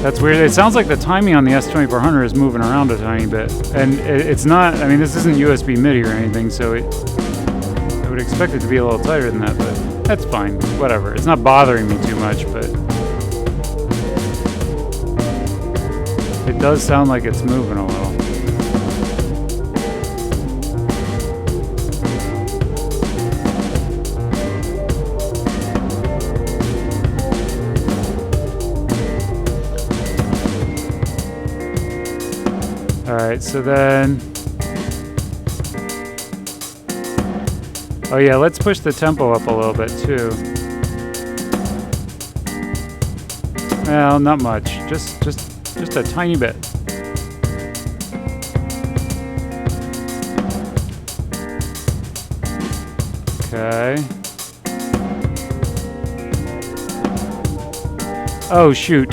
That's weird. It sounds like the timing on the S2400 is moving around a tiny bit. And it's not, I mean, this isn't USB MIDI or anything, so I would expect it to be a little tighter than that, but that's fine. Whatever. It's not bothering me too much, but it does sound like it's moving a little. Alright, so then... Oh yeah, let's push the tempo up a little bit too. Well, not much. Just a tiny bit. Okay. Oh shoot.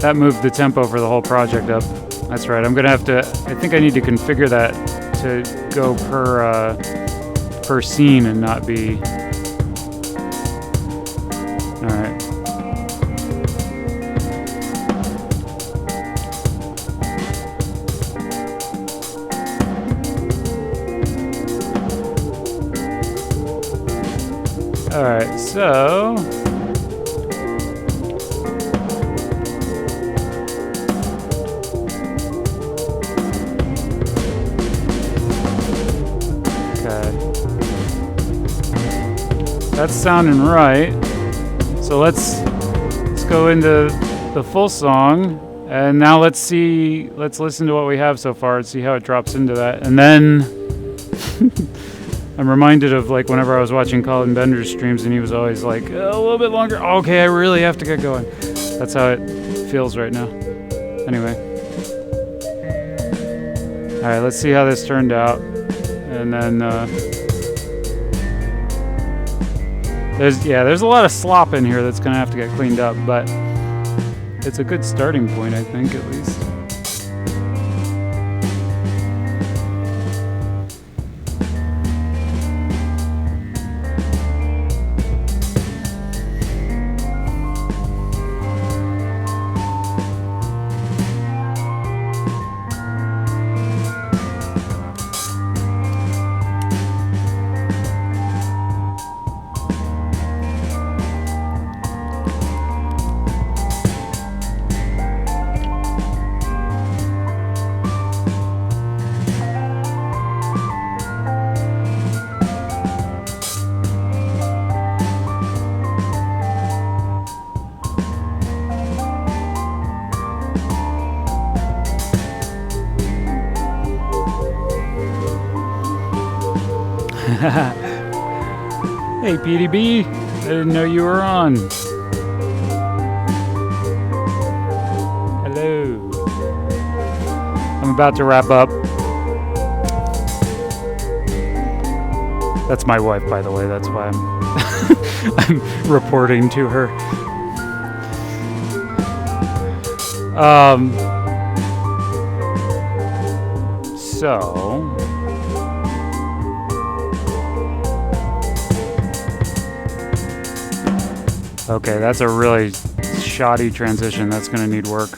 That moved the tempo for the whole project up. That's right. I'm gonna have to. I think I need to configure that to go per scene and not be. All right. All right. So. That's sounding right. So let's go into the full song, and now let's listen to what we have so far and see how it drops into that. And then I'm reminded of like whenever I was watching Colin Bender's streams, and he was always like, a little bit longer. Okay, I really have to get going. That's how it feels right now. Anyway. All right, let's see how this turned out, and then. There's a lot of slop in here that's gonna have to get cleaned up, but it's a good starting point, I think, at least. Hey, PDB. I didn't know you were on. Hello. I'm about to wrap up. That's my wife, by the way. That's why I'm reporting to her. So okay, that's a really shoddy transition. That's going to need work.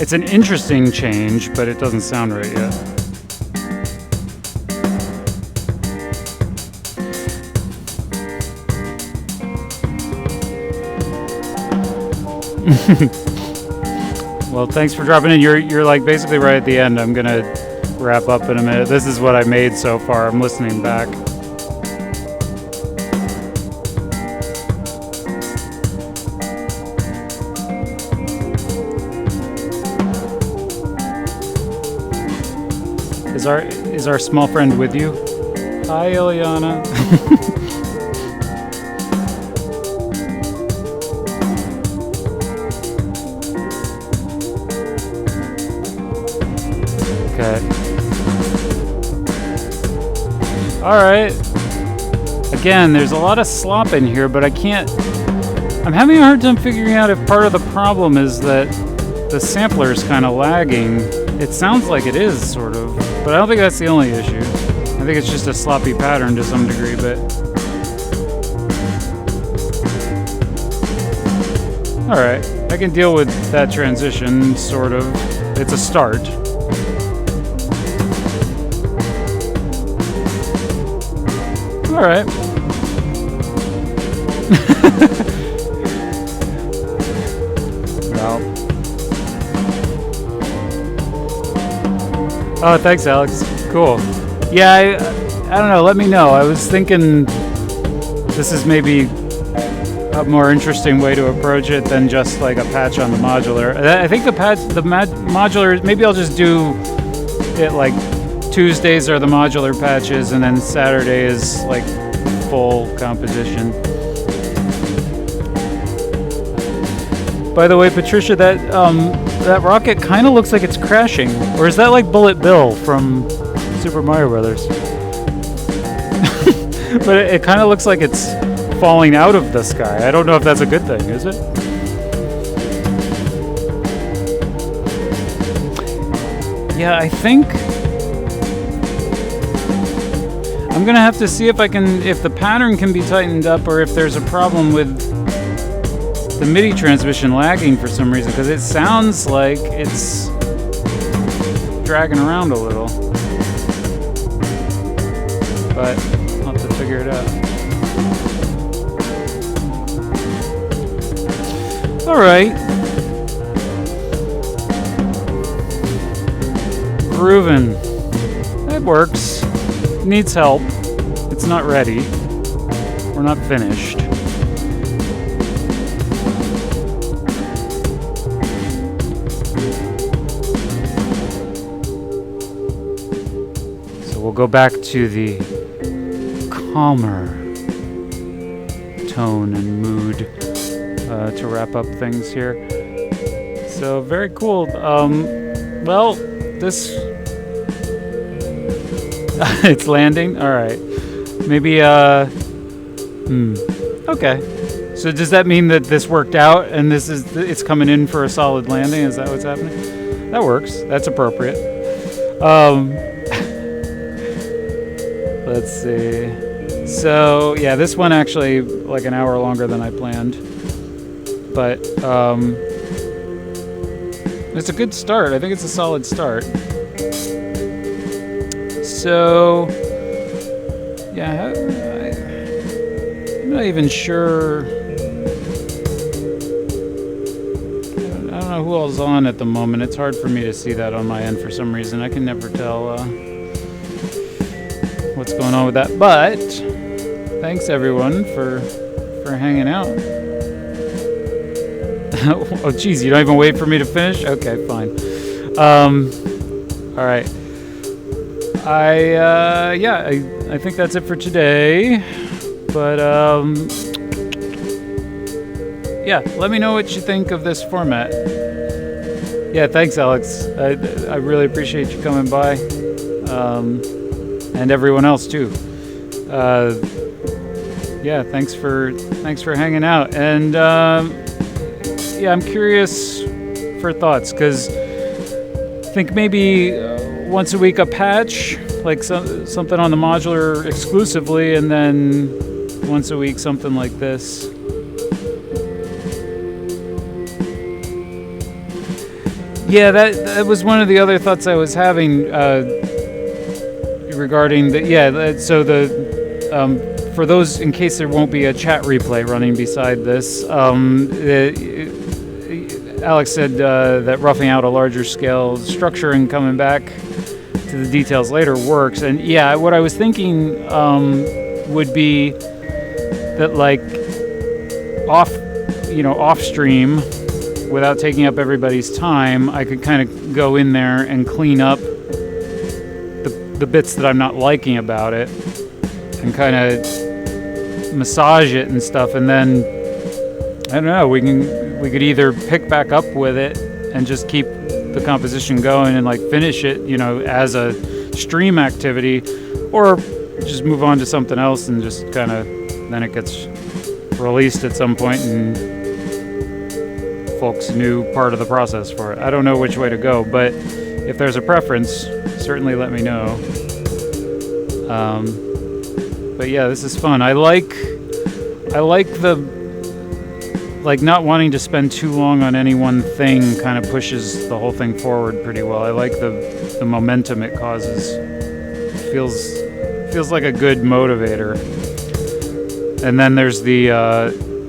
It's an interesting change, but it doesn't sound right yet. Well, thanks for dropping in. You're like basically right at the end. I'm going to wrap up in a minute. This is what I made so far. I'm listening back. Is our small friend with you? Hi, Ileana. Okay. All right. Again, there's a lot of slop in here, but I'm having a hard time figuring out if part of the problem is that the sampler is kind of lagging. It sounds like it is, sort of. But I don't think that's the only issue. I think it's just a sloppy pattern to some degree, but... Alright, I can deal with that transition, sort of. It's a start. Alright. Well... Oh, thanks, Alex. Cool. Yeah, I don't know. Let me know. I was thinking this is maybe a more interesting way to approach it than just like a patch on the modular. I think the modular, maybe I'll just do it like Tuesdays are the modular patches and then Saturday is like full composition. By the way, Patricia, that rocket kind of looks like it's crashing. Or is that like Bullet Bill from Super Mario Brothers? But it kind of looks like it's falling out of the sky. I don't know if that's a good thing, is it? Yeah, I think I'm gonna have to see if the pattern can be tightened up or if there's a problem with the MIDI transmission lagging for some reason, because it sounds like it's dragging around a little. But I'll have to figure it out. Alright. Groovin'. It works. It needs help. It's not ready. We're not finished. We'll go back to the calmer tone and mood to wrap up things here. So very cool. Well, this it's landing. All right. Maybe. Okay. So does that mean that this worked out and it's coming in for a solid landing? Is that what's happening? That works. That's appropriate. Let's see. So, yeah, this one actually like an hour longer than I planned. But it's a good start. I think it's a solid start. So, yeah, I'm not even sure. I don't know who all's on at the moment. It's hard for me to see that on my end for some reason. I can never tell what's going on with that, but thanks everyone for hanging out. Oh geez, you don't even wait for me to finish? Okay, fine. All right. I think that's it for today. But yeah, let me know what you think of this format. Yeah, thanks, Alex. I really appreciate you coming by, and everyone else too. Yeah, thanks for hanging out. And yeah, I'm curious for thoughts, because I think maybe once a week a patch, like something on the modular exclusively, and then once a week something like this. Yeah, that was one of the other thoughts I was having regarding the so the for those, in case there won't be a chat replay running beside this, Alex said that roughing out a larger scale structure and coming back to the details later works. And yeah, what I was thinking would be that, like, off stream, without taking up everybody's time, I could kind of go in there and clean up the bits that I'm not liking about it, and kind of massage it and stuff, and then I don't know, we could either pick back up with it and just keep the composition going and like finish it, as a stream activity, or just move on to something else and just kind of, then it gets released at some point and folks knew part of the process for it. I don't know which way to go, but if there's a preference, certainly let me know. But yeah, this is fun. I like not wanting to spend too long on any one thing. Kind of pushes the whole thing forward pretty well. I like the momentum it causes. Feels like a good motivator. And then there's the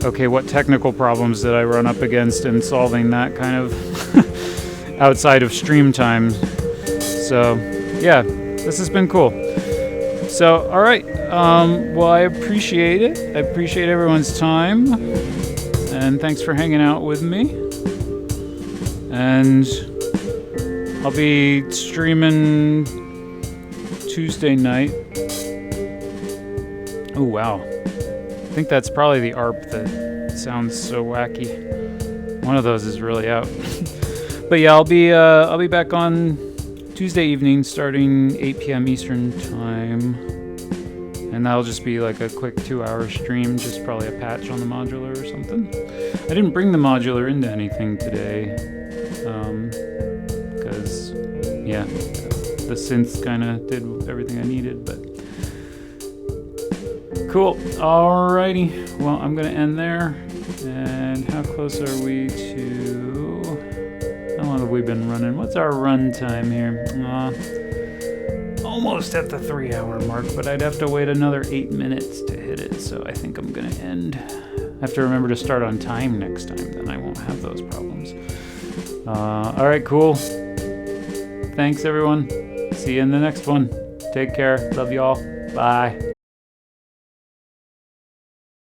okay, what technical problems did I run up against in solving that kind of outside of stream time. So yeah, this has been cool. So all right, well, I appreciate it. I appreciate everyone's time, and thanks for hanging out with me. And I'll be streaming Tuesday night. Oh wow, I think that's probably the ARP that sounds so wacky. One of those is really out. But yeah, I'll be back on Tuesday evening starting 8 p.m. Eastern time. And that'll just be like a quick 2-hour stream, just probably a patch on the modular or something. I didn't bring the modular into anything today, because yeah, the synths kind of did everything I needed, but cool. Alrighty, well, I'm gonna end there. And how close are we to, how long have we been running? What's our run time here? Almost at the 3-hour mark, but I'd have to wait another 8 minutes to hit it, so I think I'm gonna end. I have to remember to start on time next time, then I won't have those problems. Alright, cool. Thanks, everyone. See you in the next one. Take care. Love you all. Bye.